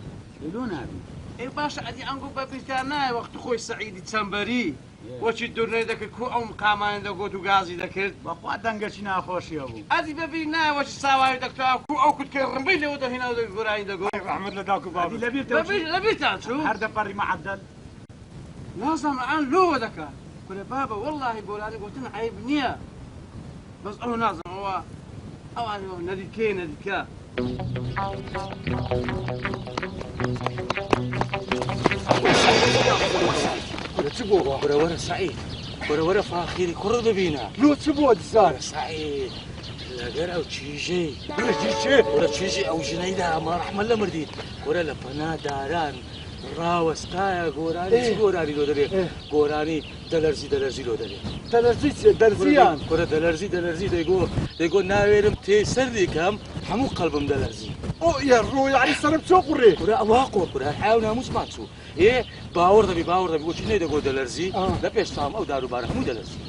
لۆ نابی
ئێ باشە ئەدی ئەنگۆ بە پیرکار نایە وەختی خۆی سەعیدی چەمبەری وەچی دوورنەی دەکرد کو ئەو مقامان دەگۆت و گازی دەکرد
بەخوا دەنگەچی ناخۆشیە بوو
ئەدی بەبی نایە وەچی ساواری دەکتا کو ئەو کوتکە ڕمبەی لەوە دەهێنا و گۆرانی دەگۆت
ڕەحمەت لە داوک و بابی
لەبیرتان چوو
هەر دەپەڕی مەعەدەل
نازانم ئەن لۆوە دەکات کورە بابە وەڵڵاهی گۆرانی گوتن عیب نییە بەس ئەو نازانم ئەوان نەدیکێ نەدیکە
چ بۆ وەرە سعید وەرە فاخیری کوڕ ببینە
لۆ چ بۆ دیزانە
سعید لەگەر ئەو چیژەی وەرە چیژی ئەو ژنەیدا ئەمە ڕەحمەت لە مردیت وەرە لە پەناداران ڕاوەستایە گۆرانی چ گۆرانی لۆ دەرێ گۆرانی دەلەرزی لۆ دەرێ
دەلەرزی چێ دەرزیان
وەرە دەلەرزی دەیگۆ ناوێرم تێ سەردی کەم هەموو قەڵبم دەلەرزی
ئۆ یە ڕۆ یعنی سەرم چۆ قوڕێ
کورە ئەوا قۆر کورە حیاو ناموسمان چوو باوەڕ دەبی بۆچی نەیدەگۆ دەلەرزی لە پێش تام ئەو داروبارە هەموو دەلەرزی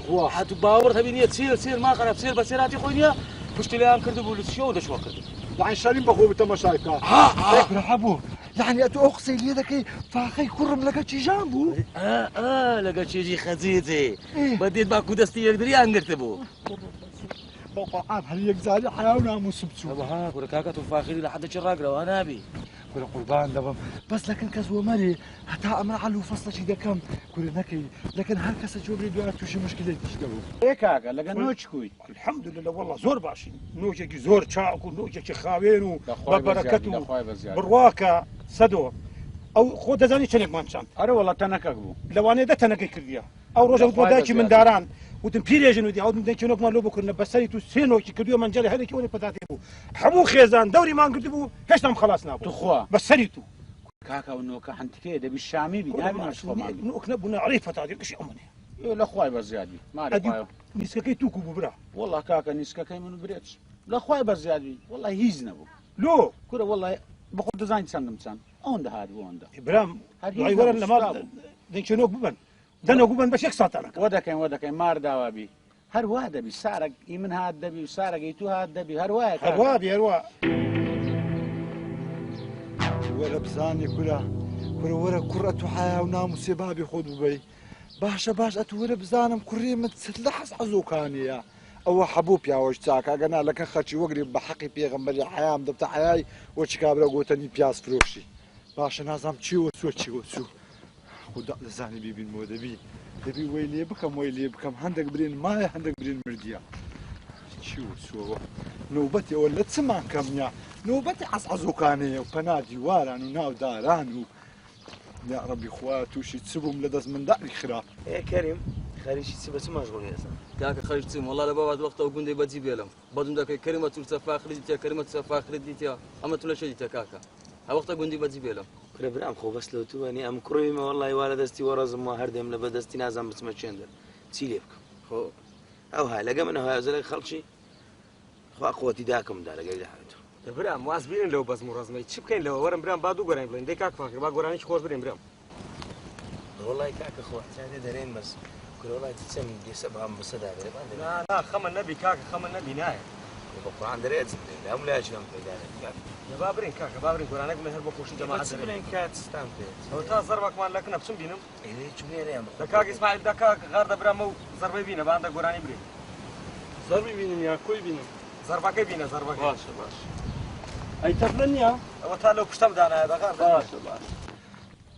خوا
هاتو باوەڕ هەبی نییە سێر ما خراپ سێر بە سێراتی خۆی نییە پشتی لەیان کردبوو لە چیەوە دەچوە کرد
يعني شارين بخو بتماشای کا برحبو يعني اتو اقصي لي دكي فاخي كرم لك شي جامبو
لەگە چێژی خەجێجێ بەدێت باکو دەستی یەکدریان گرتبوو
بابا عاب هل يجزالي حياونا مسبتو
ها كورا كاكا فاخري لحد الراقرة وانا ابي
كورا قربان دبم بس لكن كزو مالي حتى امر علو فصل شي دكم كورا نكي لكن هر كسا جو بريدو اتو شي مشكله تشتغلوا
ايه كاكا لكن نوچكوي
الحمد لله والله زور باشي نوجك زور تشاكو نوجك خاوينو ببركته برواكا سدو او خود زاني چنك مانشان
اره والله تنكك بو
لواني ده تنكي كرديا او روجا وداكي من داران وتم بيريجن ودي عود ندي كنوك مالو بكرنا بسري تو سينو كديو من جالي هذا كيوني بتاتي بو حمو خيزان دوري ما نقدبو هيش نام خلاصنا بو
تخوا
بسري تو
كاكا ونوكا حنت كده بالشامي بيدابي نشخو مالي
نوك نبونا عريفة تاتي كشي امني
ايه لاخواي بزيادي ما عرف
نسكاكي توكو ببرا
والله كاكا نسكاكي من بريتش لاخواي بزيادي والله هيزنا بو
لو
كره والله بخود ديزاين سندمسان اون ده هادي وون ده
ابراهيم هاي ورا لما دنشنوك ببن دنوك ببن بس يكساتنا
ودكين مار داوابي هر واحدة بي سارق من هاد بي سارق يتو هاد بي هر واحد
هروا
ولا بزاني كلها ورا كرة حياة وناموس بابي خذ بي باش اتو ورا بزانم كري متسلحس عزوكانيا او حبوب يا وجتاك انا لك خشي وقري بحقي بيغمبري حياه مدبت حياي وشكابرا قوتني بياس فروشي باش نازم تشيو خدا لزاني بيبي المودبي دبي ويلي بكم عندك برين ماي عندك برين مرديا شو نوبتي ولا تسمع كم يا نوبتي عزوكاني وبنادي واران وناو داران يا ربي اخواتو شي تسبهم لدز من داري خرا
ايه كريم خارجي تسبس مشغول يا زلمه
كاك خرج تيم والله لبا بعد وقت وقندي بتجيب لهم بدون ذاك كلمه تلتفا خرجتها كلمه تلتفا خرجتها اما تلا شديتها كاكا ها وقت وقندي بتجيب لهم
كره برام خو بس لو تواني ام كريمه والله والدستي ورازم ما هردم لبدستي نازم بس مشندر تسيليبك خو او هاي لقى منه هاي زلك خلشي خو قوتي داكم دار قاعد حالته
برام واسبين لو بس مرازمي تشب كاين لو ورم برام بعدو غوران بلين ديكاك فاكر با غوراني خور برام
والله كاك اخو حتى دارين بس كل والله تسمى دي سبعه مصدر
لا خمن نبي كاك خمن نبي ناي
القرآن دريت لا ملاش لهم في
يا بابرين كاك بابرين قرانك من هربو خوش جماعه
درين كات ستامبيت
هو تا ضربك مان لكن نفسهم بينهم
ايه شنو يا
دكاك اسمع دكاك غار برامو ضربه بينا بعد قراني بري ضربه بينهم يا كوي بينهم ضربك بينا ضربك باش اي تبلنيا هو تا لو بشتم دانا هذا غار باش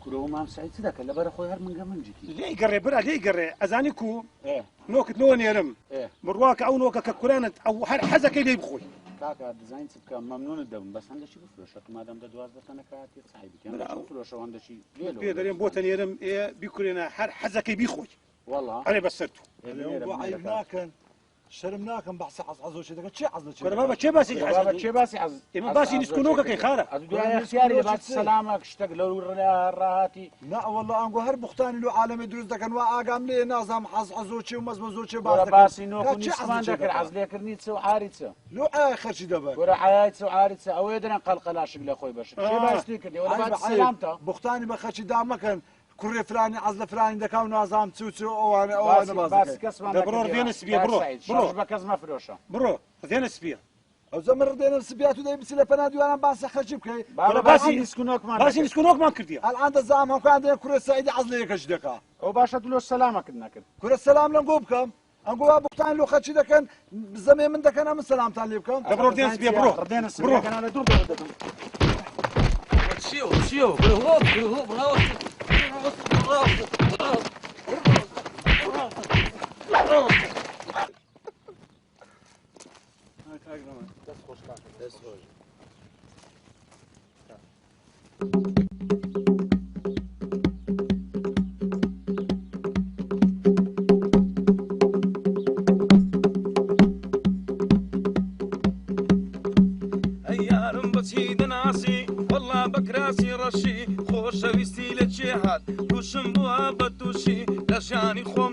كلو ما سعيد صدق لا برا خوي هر من قبل جيتي
ليه يقري برا ليه يقري ازانيكو نوكت لون يرم مرواك او نوكك كلانت او هر حزك اللي بخوي
كاكا ديزاين تبقى ممنون الدم بس عنده شيء بفلوشك ما دام دوازده انا كاتي صاحبي كان بفلوش عنده شيء
بيقدرين بوتن يرم ايه بيكرنا هر حزك بيخوي
والله
انا بسرته
اليوم ضعيف كان شرم ناکەم بەحسی حەزۆچی دەکەن چی حەز
کورە بابا چێ باسی حەز چێ باسی حەز ئێمە باسی نسکۆنۆکەکەی خارە
دوای سیاری باسی سەلامە شتێک لەو ڕاهاتی
ناوەڵە ئەنگۆ هەر بوختانی لە عالەمی دروست دەکەن وا ئاگام لێ نازام حەزۆچی و مەزمەزۆچی
باسی نۆکمان دەکرد حەز لێکردنی چ و عاری چە
لۆ ئایا خەرچی دەبێت
گۆرە عایت چ و عاری چە ئەوەیە دەرەن قەلقەلاشک لە خۆی بەش چێ باسی کردی وەرە باسی سەلامتە
بوختانی بە خەرچی دامەکەن کوڕێ فرانی عەز لە فرانی دەکا و نازام چ ئەوانە باسی
کەسمان
بڕۆ ردێنە سپیە بڕۆ
بە کەس مەفرۆشە
بڕۆ ردێنە سپیە
ئەو زەمە ڕدێنە سپیات و دەیبسی لە پەنا دوانان باسی خەرچی بکەیت
باسی نسکۆنۆکمان کردیە
ئەلان دەزام هەمکان دێ کوڕێ سەعیدی عەز لە یەکەش دەکا
ئەو باشە لۆ سەلامەکرد نەکرد
کوڕە سەلام لەم گۆ بکەم ئەنگۆ وا بوختان لۆ خەرچی دەکەن زەمێ من دەکەن ئەمە سەلامتان لێ بکەم
بڕۆ ردێنە سپیە بڕۆ
ردێنە سپیەکەنە دوور دەکەم
چییە
ئەیارم بەچی دەناسی وەڵا بەکراسی ڕەشی خۆشەویستی لە چێ هات تووشم بووە بە تووشی لە شانی خۆم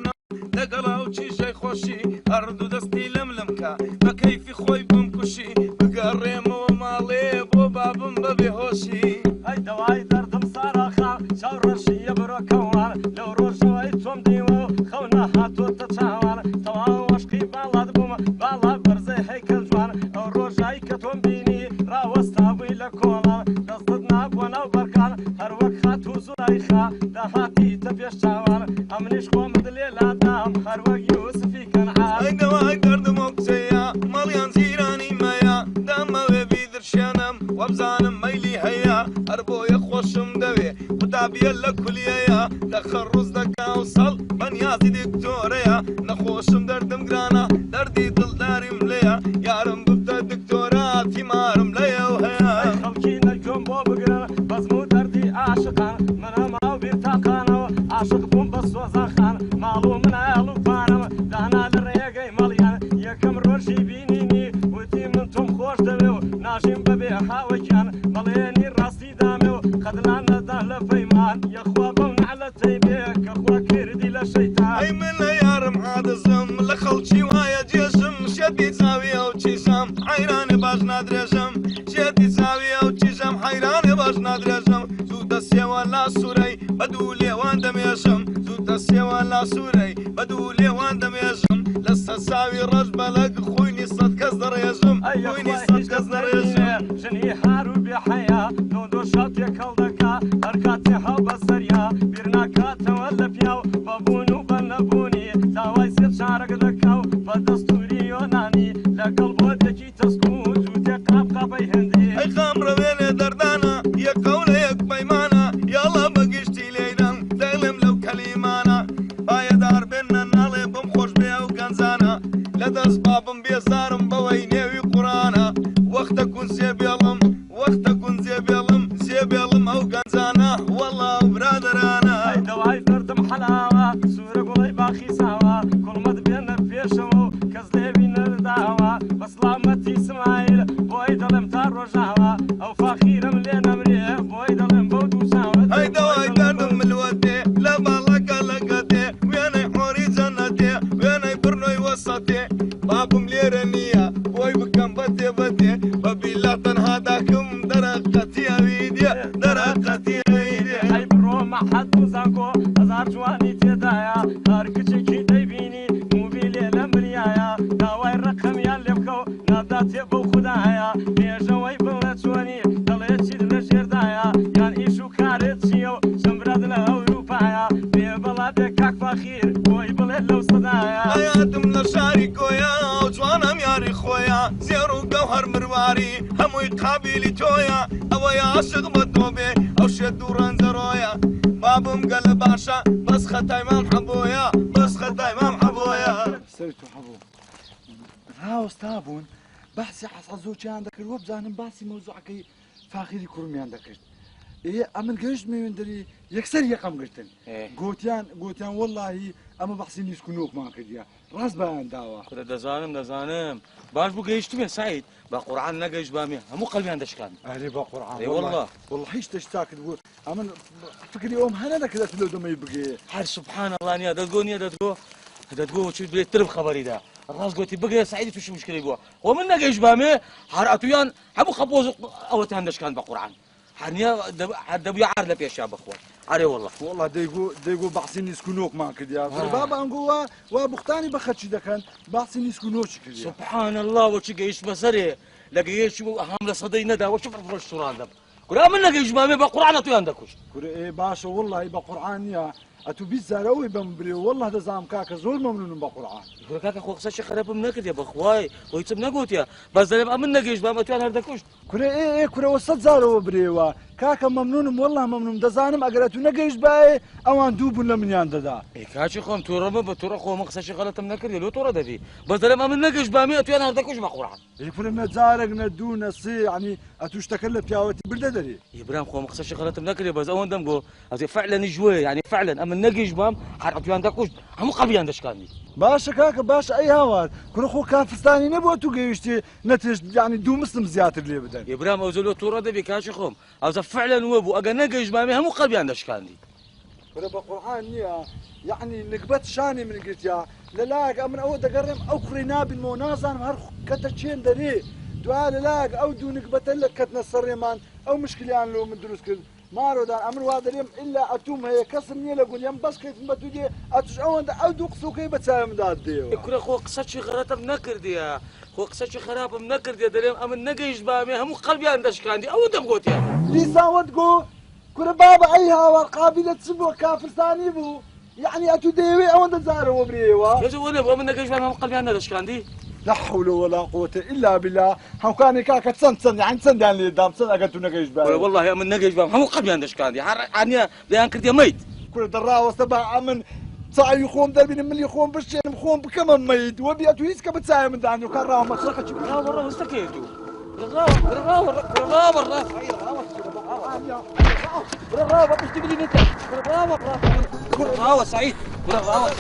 لەگەڵا و چیشەی خۆشی هەردوو دەستی لەم لەمکە بە کەیفی خۆی بم کوشی بگەڕێمەوە ماڵێ بۆ بابم بە بێهۆشی
ئەی دەوای دەردم ساراخا چاو ڕەشیە بڕۆکەوان لەو ڕۆژەوەی تۆم دیوە و خەونە هاتۆتە چاوان تەواو وەشقی باڵات بوومە باڵا بەرزەی هەیکەل جوان ئەو ڕۆژایی کە تۆم بینی ڕاوەستابووی لە کۆڵە دەستت نابووە ناو بەرکان هەروەک خات و زوڵای خا داهاتیتە پێش چاوان ئەمنیش خۆمت لێ لادام هەروەک یوسفی کەنعان
ئەی دەوای دەردمە قسەیە مەڵیان زیرانی مەیە دامەوێ بیدرشێنم وەبزانم مەیلی هەیە هەر بۆیە خۆشم دەوێ قوتابیە لە کولیەیە لە خەڕوز دەکا و سەڵ بەنیازی دکتۆرەیە نەخۆشم دەردم گرانە دەردی دڵداریم لێیە یارم ببتە دکتۆرە تیمارم لەیە و هەیە
خەڵکی نەگۆم بۆ بگرن بەزم و دەردی عاشقان منە ماو بیرتاقانەوە عاشق بووم بە سۆزاخان ماڵ و منایڵ و پارەم دانا لە ڕێگەی مەڵیان یەکەم ڕۆژی بینینی وتی من تۆم خۆش دەوێ و ناژیم بەبێ هاوەکیان بەڵێنی ڕاستی دامێ و قەدلان نەدا لە فەیمان یەخوا بەو نعلەتەی بێ کە خوا کردی لە شەیتان
ئەی من لە یارم عادزم لە خەڵکی وایە جێژم شێتی چاویە و چیشەم حەیرانێ باش نادرێژم شێتی چاویە و چیشەم حەیرانێ باش نادرێژم زوو دەسێوە لا سوورەی بە دوو لێوان دەمێژم زوو دەسێوە لا سوورەی بە دوو لێوان دەمێژم لەستە ساوی ڕەش بەلەک خوینی سەد کەس دەڕێژم خوینی سەد کەس دەڕێژم
ژنی هار و بێحەیە دۆ شەو تێکەڵ دەکا هەر کاتێ هەڵ بەسەریا بیر ناکاتەوە لە پیاو بەبوون و بە نەبوونی داوای سێ چارەک دەکا و بە دەستوری یۆنانی لەگەڵ بۆ دەکی تەسکو و جووتێ قاپقاپەی هێندی
ئەی خام ڕەوێنێ دەردانە یەک قەولە یەک پەیمانە یاڵا بەگشتی لێدەم دەڵێم لەو کەلیمانە پایەدار بێنە ناڵێ بم خۆش بێ و گەنجانە لە دەست بابم بێزارم بەوەی نێوی قورانە وەختە کون زێبێڵم وەختە کون زێبێڵم ئەو گەنجانە وەڵا و برادەرانە
ئەی دەوای دەردم حەلاوە سوورە گوڵەی باخی ساوە کوڵمەت بێنە پێشەوە و کەس لێوی نەرداوە بە سڵامەتی سمایل بۆی دەڵێم تا ڕۆژاوە ئەو فاخیرم لێ نەمرێ بۆی دەڵێم بەو دوو چاوە
ئەی دەوای دەردم ملوەتێ لە باڵەکە لەگەتێ وێنەی حۆری جەنەتێ وێنەی بڕنۆی وەسەتێ بابم لێرە نییە بۆی بکەم بەتێ بە بیلا تەنها داکەم دەرەقەتی ئەوی دێ دەرەقەتی ئەوی دێ
ئەی بڕۆ مەحەد و زانکۆ هەزار جوانی تێدایە هەر کچێکی دەیبینی موبیلێ لە مریایە داوای ڕقەمیان لێ بکە و ناداتێ بەو خوددایە مێژەوەی بڵە چۆنی دەڵێ چیت لە ژێردایە یان ئیش و کارێت چییە و سمرەت لە ئەوروپایە بێ بەڵا بێ کاک فاخیر بۆی بڵێت لەو سەدایە
حیاتم لە شاری کۆیە و جوانم یاری خۆیە زێڕ و گەوهەر مرواری هەمووی قابیلی تۆیە ئەوەی عاشق بە تۆ بێ ئەو شێت دوو ڕەنجەڕۆیە بابم گەلە باشە بەس خەتای مام حەبۆیە بەس خەتای مام حەبۆیە
سەری تۆ حەبوو هاوستا بوون بەحسی حەزۆچیان دەکرد وە بزانم باسی مەوزوعەکەی فاخری کوڕمیان دەکرد إيه أمن جيش من دري يكسر يقام قلتن قوتيان والله أما بحسين يسكنوك ما كديا راس بان دعوة
كره دزانم باش بو جيشتم يا سعيد بقرآن نجيش بامي مو قلبي عندش كان
أهلي بقرآن
اي والله
هيش تشتاك تقول أمن فكري يوم هنا كذا تلو ما يبقى
حر سبحان الله نيا دتقول شو بدي ترب خبري ده الراس قلت بقى سعيد وش مشكله جوا ومن نجيش بامي حر أتويان حبو خبوز أو عندش كان بقرآن حنيا دبي عار لبي شاب اخوان علي والله
ديقو بحسين يسكنوك ما كديا بابا انقوا وبختاني بخدش ده كان بحسين يسكنوك كديا
سبحان الله وش جيش بصري لقيت شو حمله صدينا ده وشوف الفرش سوران ده كل من نجيش بامي بقرآن تو عندك وش
كل ايه باشا والله بقرآن يا اتو بيزاروي بمبري والله ده زعم كاكا زول ممنون بقرآن
يقول كاكا خو خسش خراب منك يا بخواي ويتم نقوت يا بس ده من نجيش بامي تو عندك وش
كل ايه كل وسط زارو بريوا كاكا ممنون والله ممنون ده زانم اقراتو نجيش باي اوان دوب ولا من ياند ده
اي كاشي خوم تورا ما بتورا خو ما خسش غلط منك لو تورا دبي بس ده من نجيش بامي تو عندك وش بقرآن
اي كل ما زارق ندون سي يعني اتوش تكلف يا وتي برددري
ابراهيم خو ما خسش غلط منك بس اون دمقو فعلا جوي يعني فعلا اما نجيش بام حرقتو عندك وش هم قلبي عندش كاني
باشا كاكا باشا اي هوار كل خو كافستاني نبوتو جيشتي نتج يعني دو مسلم زياده اللي بدن
ابراهيم اوزلو تورا دبي كاشي خوم او فعلا وبو اجا نجيش بامي هم قلبي عندش كاني
كل بقرآن يعني نقبت شاني من قلت يا للاق امن اود اقرم او خرينا بالمنازن هر كتشين دري دعاء للاق او دو نقبت لك كتنا السريمان او مشكله يعني لو من دروس كل ما رودان امن وهذا اليوم الا اتوم هي كسرني لقول يم بس كيف ما تجي اتشعون او دوق سوقي بتساهم دادي
كل خو قصتش غلط منكر دي خو قصتش خراب منكر دي دريم امن نجيش بامي هم قلبي عندش كاندي او دم قوت يا
ليسا ودقو كل بابا ايها والقابله تسبو كافر ثاني بو يعني اتو ديوي او انت زارو بريوا
يا زول ابو من نجيش بامي هم قلبي عندش كاندي
لا حول ولا قوة إلا بالله هم كان كاكا تسن يعني تسن يعني اللي دام تسن أقلتو نجيش بامي
والله يا من نجيش بامي هم قلبي عندش كاندي عني بيان كردي ميت
كل دراوة سبع من صاي يخون دربين من يخون بالشين مخون بكم ميت وبيأتو يسكا بتساهم من دانيو كان راهم مسرقة
لا والله استكيتو رغاوة مش تقولي انت رغاوة سعيد رغاوة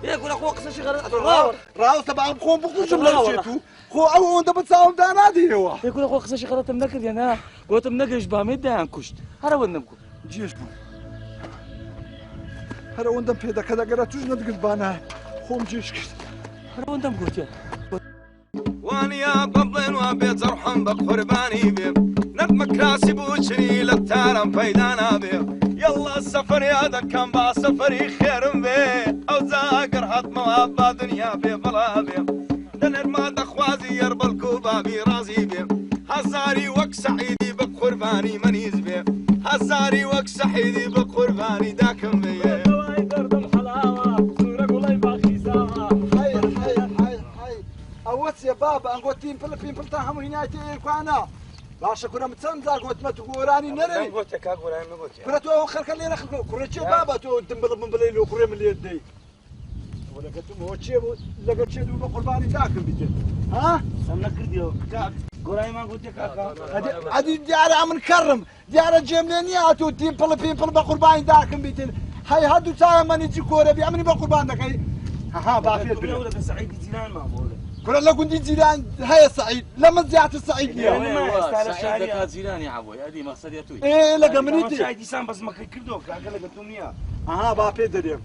يقول اخوك قصه شغل
راو تبع بخون بخوش ملشيتو خو او انت بتساوم ده نادي هو
يقول اخوك قصه شغل تمنكر يا نا قلت منكرش بامي ده كشت هذا وين نمكو
جيش بو هذا وين دم بيدا كذا قرات توج ندق بانا خوم جيش كذا
هذا وين دم قلت يا
واني يا قبل وبيت زرحم بقرباني بيه ندمك راسي بوشري للتارم فيدانا بيه يلا السفر يا كان با سفري خير بيه او زاقر حطمه ابا دنيا بيه بلا بيه دنر ما دخوازي يرب الكوبا بي رازي بيه هزاري وك سعيدي بقرباني منيز بيه هزاري وك سعيدي بقرباني داكم بيه
اوت يا بابا انقول تيم بل تاهم هنا تيكو انا باشا كنا متسنزا قلت ما تقوراني نري
قلت لك قوراني ما قلت
كنا تو خلك اللي ناخذ كنا تشوف بابا تو تنبض من بليل وكره من يدي ولا قلت هو تشوف لقيت شيء دوب قرباني داكم بيجي ها
سمنا كرديو قوراني ما قلت لك
هذه ديار من كرم ديار جملينيات وتيم بل بقرباني داكم بيجي هاي هادو تاع من يجي كوره بيعمل بقربان داك ها بافيت
ولا سعيد جيران ما بقول
كل لو كنت جيران هيا سعيد لما زيعت السعيد
يا سعيد لك جيران يا عبوي هذه مقصديته
ايه لقى منيتي
سعيد يسام بس ما كردو كان لقيتهم اياه
اها بافيت دريم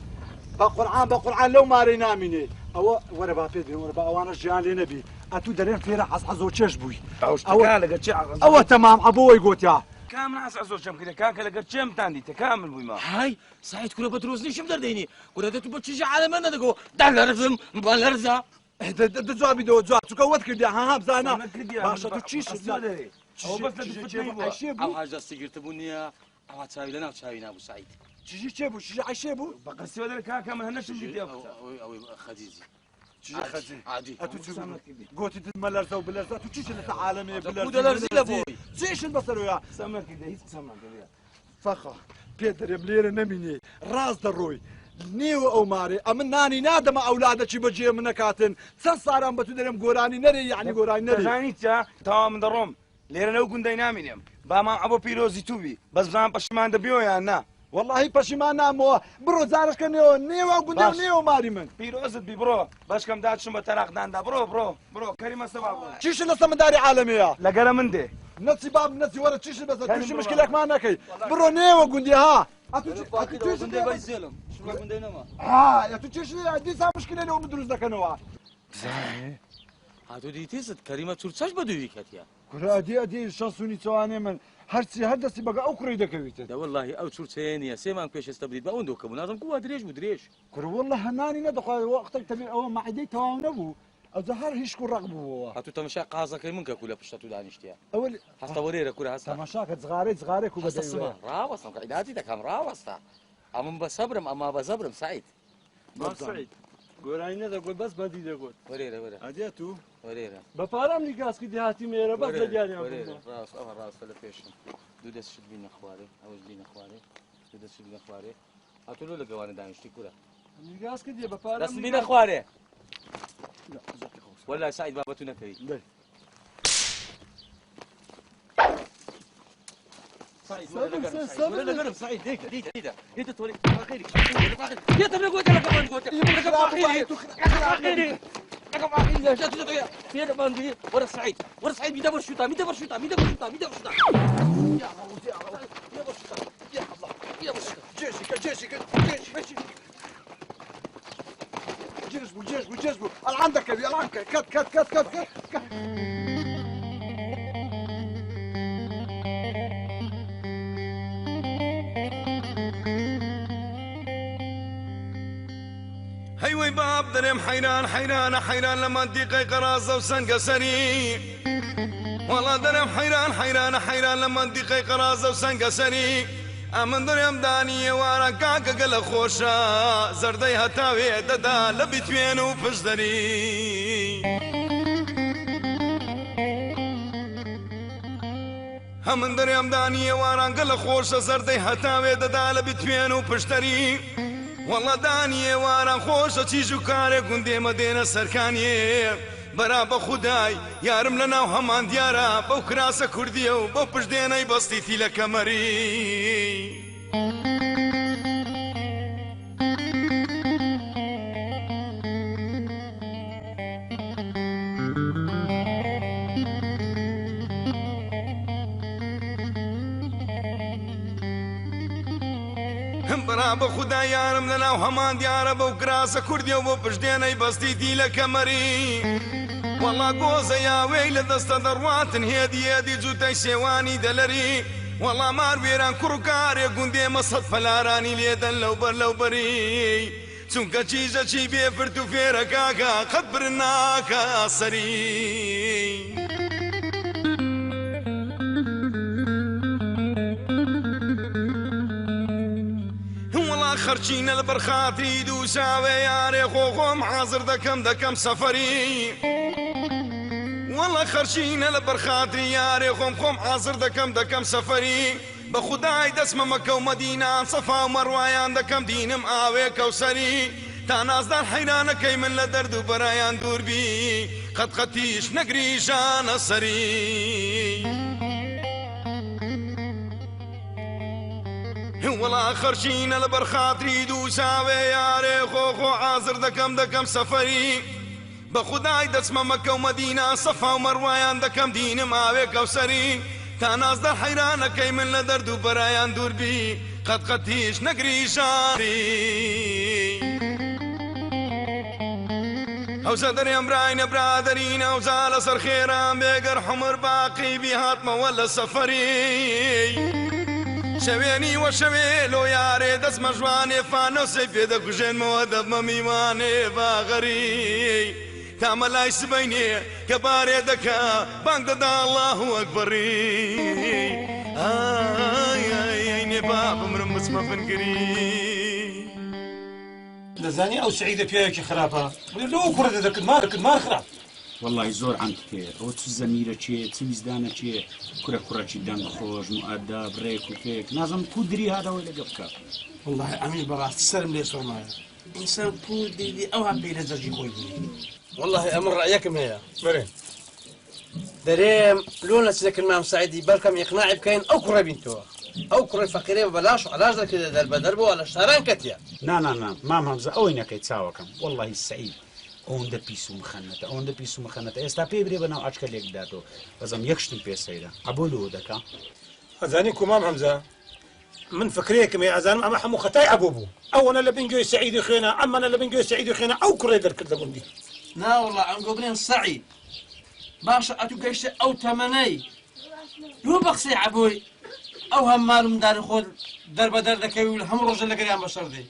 بقرعان لو ما رينا مني او ورا بافيت ورا وانا جيران لي نبي اتو دريم في راح عزو تشبوي
او لقيت شيء
او تمام ابوي قلت يا
كامل ناس عزو شم كده كان لقيت شيء تاندي تكامل بوي ما
هاي سعيد كنا بتروزني شو مدرديني كنا تبغى تشجع على من دقو دلرزم بالرزا
دزوابي دو زواب تكوت كردي ها بزانا باشا تو تشيش
هو بس لدفتني
او حاجه سيجر تبونيا او تساوي لنا وتساوينا ابو سعيد
تشيش تشيبو تشيش عشيبو
بقى السواد كان كامل هنش اللي
او خديجي
عادي قوتي الملرزه وبلرزه تشيش انت عالمي
بلرزه لبوي
تشيش البصر ويا
سمر كده هيك سمر كده
فخا بيتر يبلير نميني راس دروي نيو او ماري امن ناني نادم اولادك بجي من كاتن صار ام بتدرم غوراني نري يعني غوراني نري
زاني تا من دروم ليرا نو كون داينامينيم با ما ابو بيروزي توبي بس زان بشمان دبيو يا نا
والله بشمان مو برو زارش كنيو نيو او كون نيو ماري من
بيروز بي برو باش كم داتش بتراق داندا برو كريمه سباب
تشيش لسه مداري عالميه
لا قال من دي
نسي باب نسي ورا تشيش بس تشيش مشكلك ما نكي برو نيو غوندي ها يا تشيش دي صار مشكله لو مدروس ذاك نوع
زين هاتو ديتيست كريمه تشورتش بدوي كاتيا
كرا دي شانسوني تواني من هرسي هدسي بقى او كريده كويته
لا والله او تشورتين يا سيمان كيش استبريد ما عندك مناظم قوه دريش ودريش
كرا والله هناني ندق وقتك تبي او ما عدي توانبو او ظهر هيش كون رقبو
هاتو تمشى قازك منك كلها بشتو دانشتيا
اول
حتى وريره كلها هسه
تماشاك صغاري كوبا
دايما راوس قعداتي دكام راوستا أما بصبرم أما بصبرم سعيد
ما سعيد قولاني ده قول بس بدي ده قول
وريره
عاديتو
وريره
بفارم نقاس كده هاتي ميرا بس لجاني
وريره راس فلا فيشن دودس شد بين اخواري اوز بين اخواري دودس شد بين اخواري هاتولو لقواني دانشتي كلها
نقاس كده بفارم
بس بين اخواري لا ولا سعيد بابا تنكري سعيد ولا قرب سعيد ديك تولي اخيري يا تبي قلت لك رقم اخيري يا جات يا باندي ورا سعيد ميدبر شوطه يا الله يا برشوطه
جيشك جذبوا عندك كت
هيوي باب درم حيران لما دقي قرازة وسنقسني والله درم حيران لما دقي قرازة وسنقسني امن درم داني وانا كاكا قل خوشا زردي هتاوي ددا لبيت وينو فزدري همن درم داني وانا قل خوشا زردي هتاوي ددا لبيت وينو فزدري والله دانیه واران خوش چیزو کاره گنده مدینه سرکانیه برا بخدای یارم لنا و همان دیارا بو کراس کردیه و بو پشدینه بستی تیل کمری برا بخدا یارم لنا و همان دیارا بو کراس کردیه و بو پشدینه بستی تیل کمری والله قوزة يا ويل دست درواتن هيدي جوتي سيواني دلري والله مار ويران كروكار يقون دي مصد فلاراني ليدن لو بري چونك چيزة چي بيفرتو فيركاكا خبرناكا سري والله خرچين البرخاتي دو ساوي ياري خوخوم حاضر دكم سفري والله خرشين لبرخاطري ياري خوم حاضر دكم سفري بخداي دسمه مكة ومدينة صفا ومرويان دكم دينم آوي كوسري تاناز دار حيران كي من لدرد وبرايان دور بي قد خطيش نقريشان السري والله خرشين لبرخاطري دو ساوي ياري خو حاضر دكم سفري بخداي دسمه مكة ومدينة صفا ومرويان دكم دين ماوي كوسري تاناز در حيران كي من لدرد وبرايان دور بي قد خطيش نقري شاري او صدر يمراين برادرين او زال صر خيران بيقر حمر باقي بهاتما ولا سفري شويني وشويلو ياري دس مجواني فانوسي في دك جن مودب مميماني باغري تعمل اي سبيني كباري دكا بانك دا الله اكبري اي نباب مرمس ما فنقري
دەزانی ئەو سعیدە پیاوێکی خراپە لەو کوڕە دەکرد مار خراپ
والله زۆر عەمت پێ ئەوە چ زەمیرە چێ چ ویزدانە چێ کوڕەکی دەنگ خۆش مؤەدەب ڕێک و پێک نازم پودری هادەوەی لەگە بکە
والله ئەمیر بەڕاستی سەرم لێ سۆمایە ئینسان پودری ئەوها پێی لە زەرجی خۆی بووی والله ئەمە ڕەیەکم هەیە
بەرێ
دەرێم لۆ لە چێکرد مام سعیدی بەڵکەم ئیقناعی بکەین ئەو کوڕە بینتەوە ئەو کوڕی فەقیرێ بەلاش و علاج دەکردە دەربەدەر بووە لە شاران کەتیە
نا مام هەمزە ئەوەی نەکەی چاوەکەم والله سعید ئەوەندە پیس و مخەنەتە ئەوەندە پیس و مخەنەتە ئێستا پێی برێ بەناو ئاچکە لێک بداتەوە بەزەم یەک شتم پێ سەیرە ئەبۆ لەوە دەکا
ئەزانی کومام هەمزە من فکرەیەکم هەیە ئەزانم ئەمە هەموو خەتای عەبوو بوو ئەوەنە لە بنگوێی سعیدی خوێنە ئەمەنە لە بنگوێی سعیدی خوێنە ئەو کوڕێ دەرکردە گوندی
نا والله ئەم گۆبرێن سعید باشە ئەتو گەیشتە ئەو تەمەنەی لۆ بە قسەی عەبۆی ئەو هەم مالومداری خۆت دەربەدەر دەکەوی و هەموو ڕۆژە لەگەریان بەشەر دەی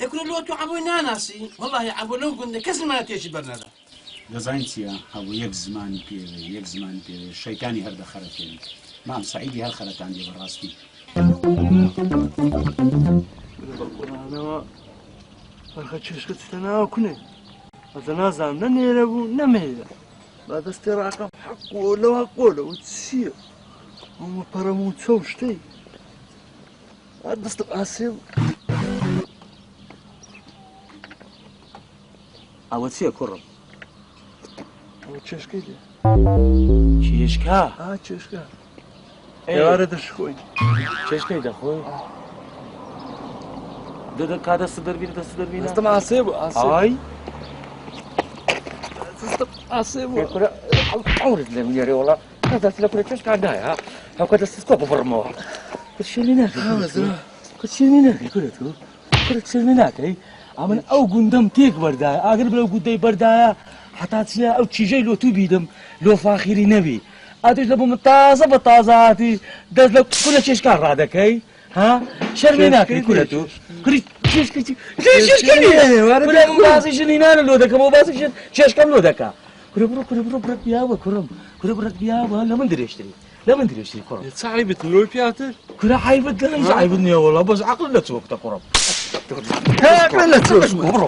ئەکرە لۆ تو عەبۆی ناناسی والله عەبۆ لەو گوندە کەس نمایەتێکی بەرنەدا
دەزانین چییە هەبوو یەک زمانی پێوێ شەیتانی هەر دەخەرەتێنی مام سعیدی هەر خەرەتان دێ بەڕاستی
بەقورانەوە هەرخە چێشکە چتە ناوە کونێ ئەزە نازانم نە نێرە بوو نەمێرە با دەستی ڕاکەم حەقۆ لەوە قۆلەوە چییە ئەومە پەرەم و چەو شتەی دەستم ئاسێ ئەوە چییە کوڕم ئەوە چێشکەی لێ چێشکە چێشکە ئێوارە دەشخۆین چێشکەی دەخۆی دەدە کا دەست دەربینە دەست دەربینە دەستم ئاسێ بوو ئای دەستم ئاسێ بوو ئەوت لێم لێرێ وەڵا دەست لە کورە چێشکا نایە هەوکە دەستت کۆ ببڕمەوە کە شێنی ناکەی کە چێنی ناکەی کورە تۆ کورە چێنی ناکەی ئەمن ئەو گوندەم تێک بەردایە ئاگەر بلەو گوندەی بەردایە حتا چیە ئەو چیژەی لۆ تو بیدەم لۆ فاخیری نەبی ئاتوش لە بووم تازە بە تازاهاتی دەست لە کورە چێشکا ڕادەکەی ها شەرمی ناکەی کورە تۆ کوری باسی ژنینانە لۆ دەکەم و باسی چێشکەم لۆ دەکا کورە بڕۆ بڕەت بیاوە کوڕم کورە بڕەت بیاوە لە من درێژتری لە من درێژتری کوڕم
چایبت لۆی پیاتر
کورە حایبت لەنج عیبت نییە وەڵا بەس عەقڵ لە چۆکتە کوڕم عەقڵ لە چۆک بڕۆ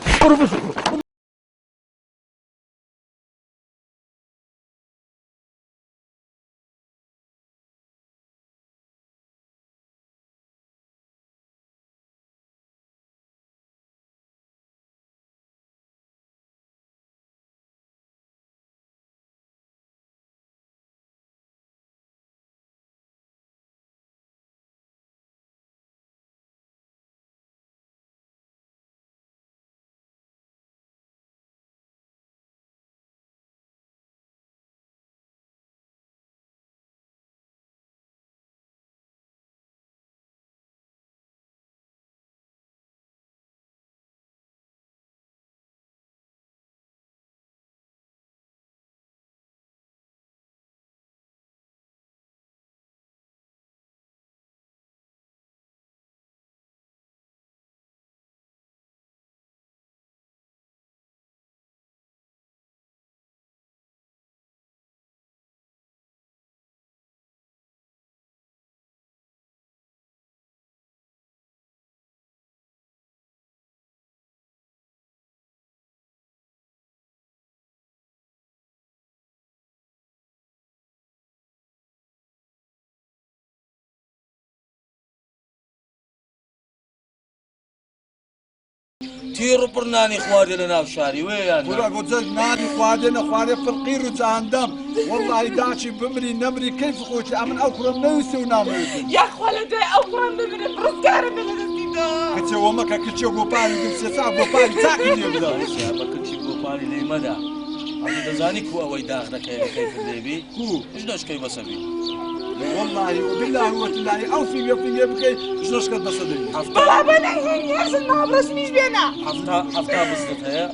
تیر و پڕنانی خواردێ لە ناو شاری وێیان
وەرە گۆجەک نانی خواردێ نەخوارێ فڕقی ڕووچاندەم وەڵڵاهی داچی بمری نەمری کەیف خۆشی ئەمن ئەو کوڕم نەویستێ و نامەوێت
یاخوا لە دوای ئەو کوڕم ببینێ ڕزگارم بێ لە دەستیدا
کچێوە مەکە کچێ گۆپاری دمسێسا گۆپاری چاکی لێ بدە
بە کچی گۆپاری لێی مەدا ئەو دەزانی کو ئەوەی داغ دەکەی لە کەیف لێبی ژنەشکەی بەسەبی
والله وبالله وتالله او في بكي شنوش كنت بصدق
بلا بلا هي ما برسميش بينا
حفتا بزنت هي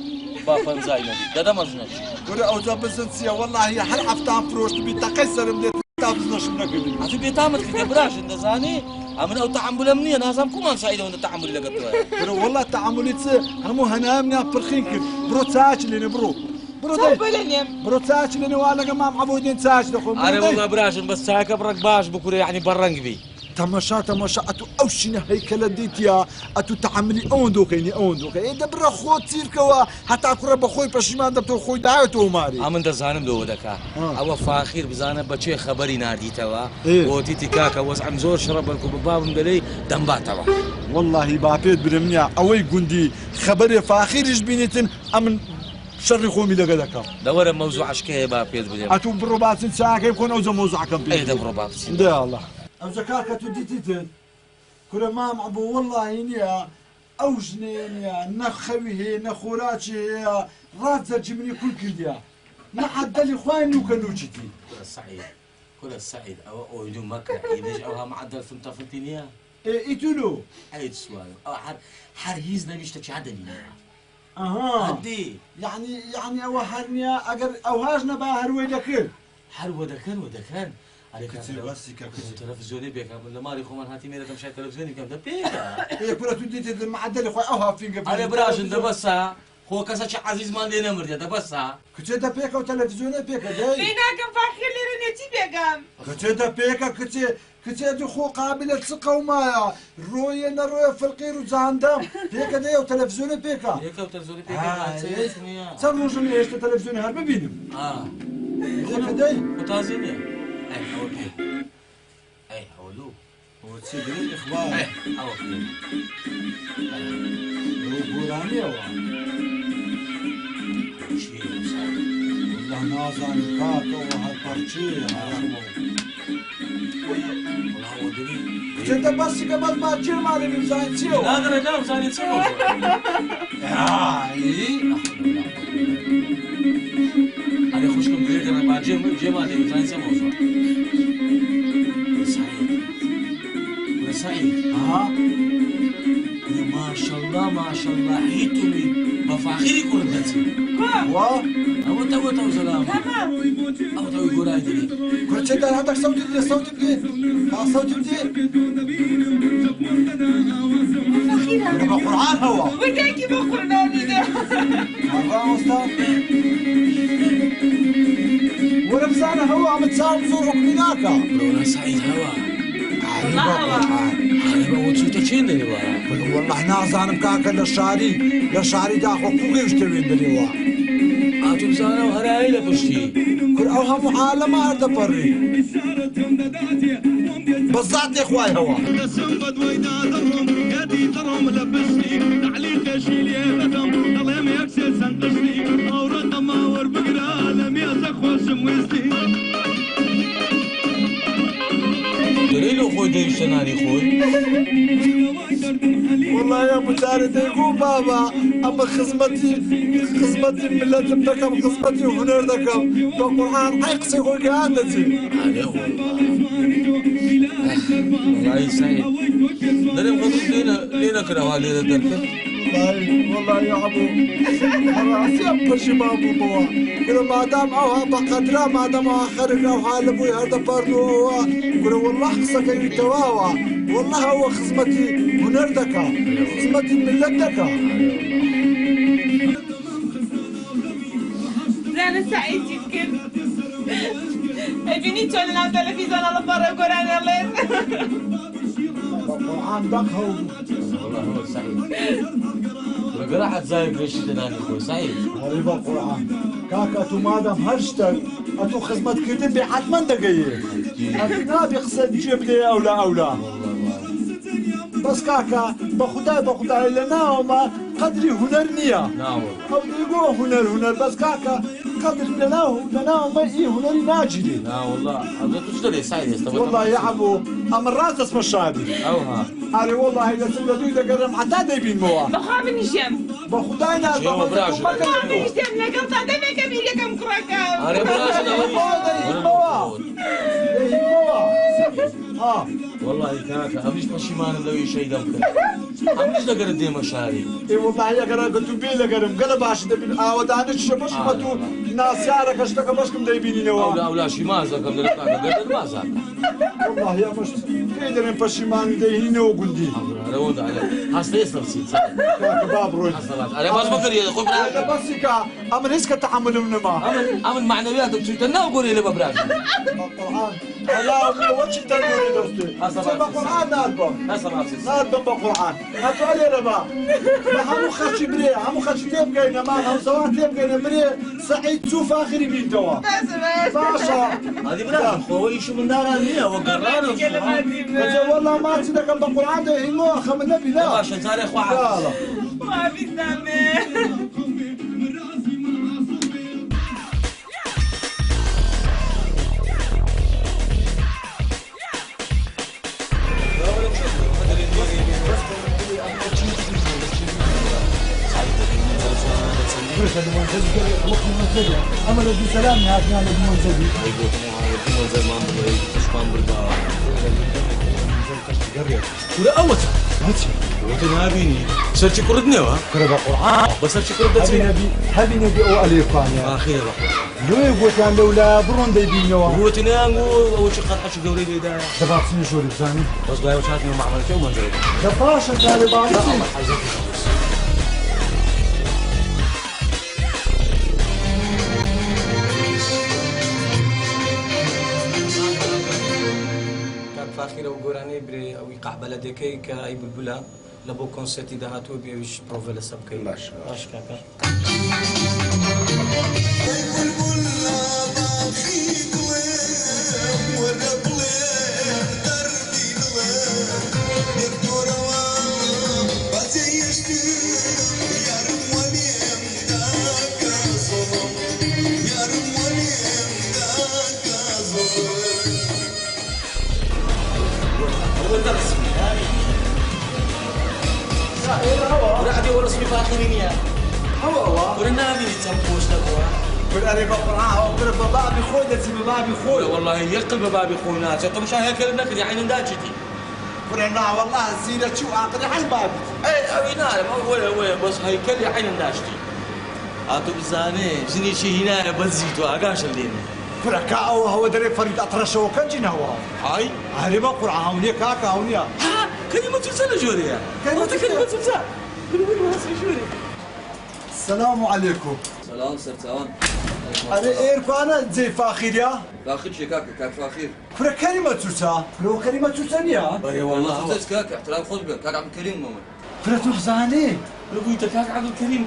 با فنزاي نبي دادا مزنش
ورا او بزنت سيا والله هي هل حفتان فروشت بتقسر من تابزنش نكدي
عتو بيتامت كده براش اندزاني امن او تعامل مني انا زعما كمان سعيده وانت تعامل لقيتوها
ورا والله تعاملت همو هنامنا فرخين كده برو تاج لي برو برو تاج لي ولا ما معبودين تاج دخل
انا والله براشن بس ساكب رك باش بكره يعني برنق بي
تماشا ئەتو ئەو شینە هەیکەلە دیتیا ئەتو تەحملی ئەوەن دۆکەینی ئەوەن دۆکە دەبرە خۆت چیرکەوە هەتا کوڕە بە خۆی پەشیمان دەبتەوە خۆی داوێتەوە ماری
ئەمن دەزانم دەوە دەکا ئەوە فاخیر بزانە بەچێ خەبەری نردیتەوە بۆتیتی کاکە وەزعم زۆر شڕە بەرکو بە بابم دەلەی دەمباتەوە
واللهی با پێت برم نییە ئەوەی گوندی خەبەرێ فاخیریش بینیتن ئەمن شەڕی خۆمی لەگە دەکەم
دەوەرە مەوزوع عشکەیە با پێت بدەم
ئەتوو بڕۆ باچن چاکەی بکۆن ئەوجە مۆزوعەکەم پێ
دەبڕۆ باچین
دێ ئەڵڵا ئەوجە کاکە تو دیتیتن کورە مام عەبوو وەڵڵاهی نییە ئەو ژنێ نییە نە خەوی هەیە نە خۆراکی هەیە ڕازەرجی منی کول کردیە نە عەدەلی خوای نوکە نوچیتی
كرة سعيد أو أويدو مكة إذا أوها معدل فنتا فنتينيا
إيتولو
عيد سؤال أو حر هيز نبيش تشي عدني
أها
عدي
يعني أو هرنيا أجر أو هاجنا بقى هروي دكان
هروي دكان عليك تلفزيوني بيك ولا ماري خو من هاتي ميرا تمشي تلفزيوني كم ده بيكا
إيه كرة تدي معدل أخوي أوها فين قبل
على براش ده بس هو كسر عزيز ما لينا مريا ده بس
كتير ده بيكا وتلفزيوني بيكا ده
فينا كم فاخر لي رنيتي بيكام
كتير ده بيكا كتير ده خو قابلة ثقة ومايا روية نروية في القير وزاندم بيكا ده وتلفزيوني بيكا
وتلفزيوني بيكا
صاروا شنو ايش التلفزيوني هرب بينهم بيكا ده
وتازيني اي اوكي اي حولو
هو تسيدري الاخبار
اي اوكي
هو بوراني هو والله نازل كاكا وهالبرشيه كنت بس قبل ما تجي مالي من زين تسيو
لا انا جاوب زين تسيو انا خوشكم بريد انا بعد جي مالي من زين تسيو سعيد ما شاء الله حيتولي مفاخيري كل دتي أو تو سلام أو تو يقول هاي دي
كل شيء ده عندك صوت بدين صوت بدين قرآن هو
بدك بقرآن ده
الله أستاذ ورمزانة هو عم تساوم زورك هناك
رونا سعيد هوا
والله هوا
هوا وتشين اللي
والله نازانم كاكا للشعري داخل كوكي يشتوين دليوا
عاتم زانا وهراي لبشتي
كل اوها معالمة هردا بري بالضبط يا اخواي هوا
دليل اخوي ديشتناني خوي
والله يا ابو تاري يقول بابا اما خزمتي ملة بكم خزمتي وهنر دكم بالقران حيقصي يقول كهانتي
هذا هو والله سعيد دري مخطط لينا كره لينا دركه
والله يا ابو خلاص يا شباب بوا كل ما دام اوها بقدره ما دام اخرك او حال ابوي هذا برنو كل والله خصك يتواوا والله هو خزمتي هنردك خزمتي ملتك
أنا سعيد يمكن ابني تولنا تلفزيون على برا قرآن الليل
القرآن دقه
والله هو سعيد راحت زايد ليش تناني خوي سعيد
غريب القرآن كاكا تو مادام هرشتك اتو خدمت كردن بي حتما دقيق اتنا بيقصد جيب لي اولا بس كاكا بخداي لنا وما قدري هنر نية
نعم
او يقول هنر بس كاكا قدر لنا وما ايه هنري ناجري
لا والله هذا تشتري سعيد يستوي
والله يا ابو امر راس اسمه الشعبي
اوها
أري والله إذا سندوي دقرم حتى دايبين موا
بخاف من الجم
بخداي ناس
بخاف
من الجم لكم صدق كبير كم كراكم
أري براش والله كاكا همش بشيمان لو شيء دمك همش دقر دي مشاري
اي والله يا قرا قلت بي لقرم قلب باش دبين ودانك شبش متو ناس يارك اشتكى بشكم دايبيني نوا
لا شي ما زكم دلك قدر ما زك
والله يا مش قدرن بشيمان دايني وقندي
انا وضع عليه هسه يصير
باب روي
انا بس بقول يا اخوي
بس كا امن اسك تحمل من ما
امن معنويات بتشيتنا وقولي لي ببراش
القران لا وجه تنوري دوستي سبع قرآن نادبم نادبم بقرآن هاتوا علي ربا ما همو خشي بري همو خشي تبقينا ما هم سواء تبقينا بري سعيد سوف آخري بين توا باشا
هذه بلا خوي شو من دارها مية وقرانه
والله ما تصدق بقرآن ده هيمو خم النبي لا
باشا تاريخ واحد
ما في سامي
أما لو بسلام يا أخي أنا بمنزلي.
أيوة بمنزل ما عمري تشمان بالبار. ولا أوت. وتنابيني. سرتي كردني وا.
كرد القرآن.
بس سرتي كردتي.
هبي نبي أو أليفان يا.
أخيرا بقى.
لو يقول كان لولا برون دي بينيوا.
هو تنامو أو شيء قطع شو قولي لي ده.
دفعت سنة شو لبساني.
بس لا وشاتني وما عملت يوم منزل.
دفعش قال بعضي.
فاخر او گورانی بری او يقع بلدكي كاي بلبلا لبو كونسرتي دهاتو بيش بروفيل سبكي باش كاكا ورحدي ورسمي فاخرين يا هو ورنا بي تنبوش لبوا
وراني بقرعه وكل بابي خويا بابي خويا
والله يقلب بابي خوينا انت مش هيك لك يا عين داجتي
ورنا والله زينة شو عقلي على بابي
اي اوينا وين بس هيكل يا عين داجتي اتو بزاني زني شي هنا بزيتو اقاش الليل
فركا هو دري فريد اطرش وكنجن هو
هاي
هاري بقرعه هوني كاكا هوني
كلمة تلسانة جوريا كلمة تلسانة
السلام عليكم
سلام سرطان
أنا إيرفانا زي فاخر يا
فاخر شي كاكا كاك فاخر
فرا كلمة تلسا فرا كلمة تلسانية
اي والله تلس كاكا احترام خطبة كاك عبد الكريم ماما
فرا تحزاني
لقيت كاك عبد الكريم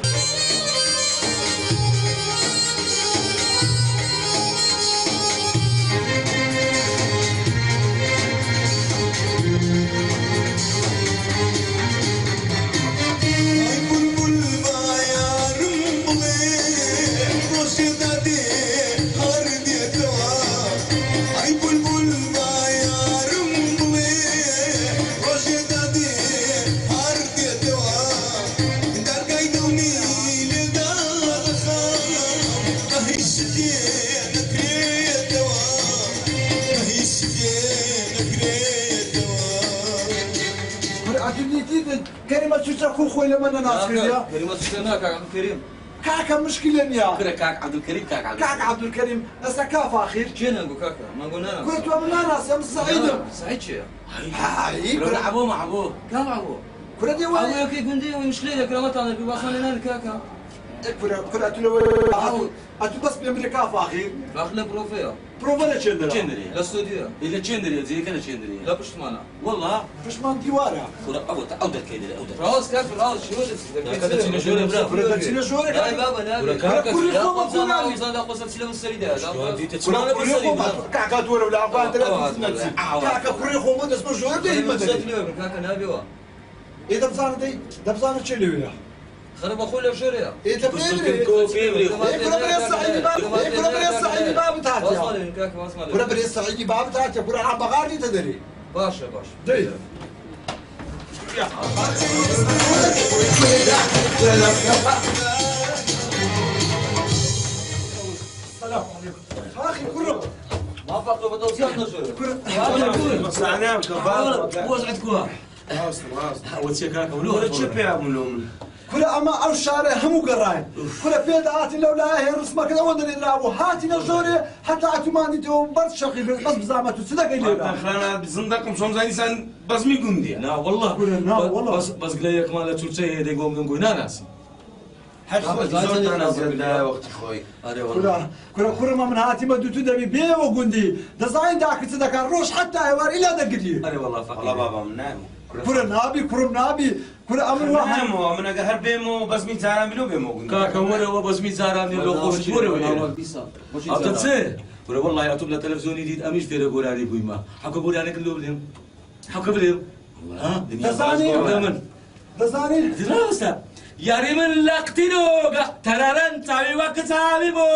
كلمة تشتكو خوي لما أنا ناس كذا
كلمة تشتكو كاك عبد الكريم
كاكا مشكلة يا
كاك عبد الكريم كاك
عبد الكريم هسه كاف أخير
جينا نقول كاكا ما قلنا ناس
قلت والله ناس يا سعيد
سعيد شيء
هاي
كل عبوه مع عبوه كم عبوه
كل دي وين
أبويا كي قندي ومشكلة كلام تاني في باصنا لنا الكاكا
كل أتلو أتلو بس بأمريكا فاخير
فاخر بروفيا
بروفيا تشندرا
تشندري
لا استوديو
إلا تشندري زي كذا تشندري
لا بشتمانا
والله
بشمان ديوارا
كرة أول أودر كيدي أودر
راس كاك راس شو
كذا تشينا شوري برا
كل تشينا شوري
لا بابا لا
كل يوم
قصنا وصلنا قصة سلم السريدة
كل يوم كاكا دور ولا عبان ثلاثة كاكا كل يوم اسمه شوري ده
كاكا نابيوا
إيه دبزانة دي دبزانة تشيلي ويا
خرب أخوي له شوريا
إيه تبريبري كل بريس سعيدي باب كل بريس سعيدي باب تاعتي
وصل كاكا وصل
كل بريس سعيدي باب تاعتي كل عم بغاري تدري
باشا
دي السلام عليكم اخي كله
ما فقط بتوصلنا شوري
كل أما أو شارع همو قراين كل في دعاتي لولا هي رسمة كذا ودني نلعبوا هاتي نجوري حتى أتماني تو برد شقي بس بزعمة صدق اللي
أخلانا بزندقكم شلون زاني سان بس ميقوم دي
لا والله
لا والله
بس قليك مالك تلسي دي قوم نقول ناس
وقتی خۆی
کوڕمە من هاتیمە دوو تو دەبی بێوە گوندی دەزانین داکرد دەکات ڕۆژ حتا ئێوار ئیلا دەگری
بابا من نایم
کورە نابی کوڕم نابی کورە ئەمن
وهمەوە من ئەگە هەر بێم و بەزمی جاران بلو بێمە گوند
کاکە وەرەوە بەزمی جارانی لۆ خۆشت وەرەوە ئەوتە چێ وەرە وەڵڵای ئەتوم لە تەلەڤیزیۆنی دیت ئەمیش فێرە گۆرانی بوویمە حەکە گۆرانێک لۆ بلێم حەکە بلێم
دەزانین
دراوەستە یاری من لە قتیرۆگە تەرارەن چاوی وە کچاوی بۆ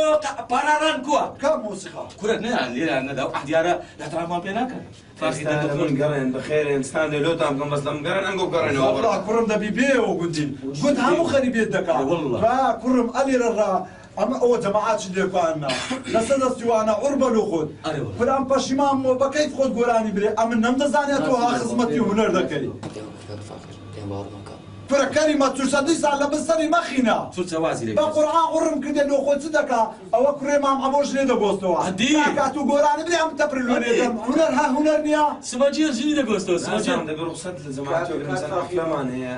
پاراران کووە
کام مۆسیقا
کورە نەیان لێران نەدا و ئەحدیارە لەترامان پێ ناکەن
من گەڕێن بەخێرن ستان دێ لۆتان بکەم بەس لەم گەڕێن ئەنگۆ گەڕێنەوە
والله کوڕم دەبی بێوە گوندی گوند هەموو خەریبێت دەکات کوڕم ئەلێرەڕا ئەمە ئەوە جەماعاتی لێکواننا لەسەر دەستیوانە عوربە لۆ خۆت کورام پەشیمان بۆ بە کەیف خۆت گۆرانی برێ ئەمن نەم دەزانێت تۆ ها خزمەتی هونەر دەکەی کورە کەریمە چورسە دوی ساڵ لە بەسەری مەخینە بە قورعان قوڕم کردێ لۆ خۆت چ دەکا ئەوە کوڕێ مام ئەمۆش لێ دەگۆستەوە کاکات و گۆرانی برێ ئەم تەپر لۆ لێدەم هونەر ها هونەر نییە
سمەجیر ژنی دەگۆستەوە
سمەجیر دەبێ ڕوخسەت لە جەماعەتی وەگرن ئەفلامان هەیە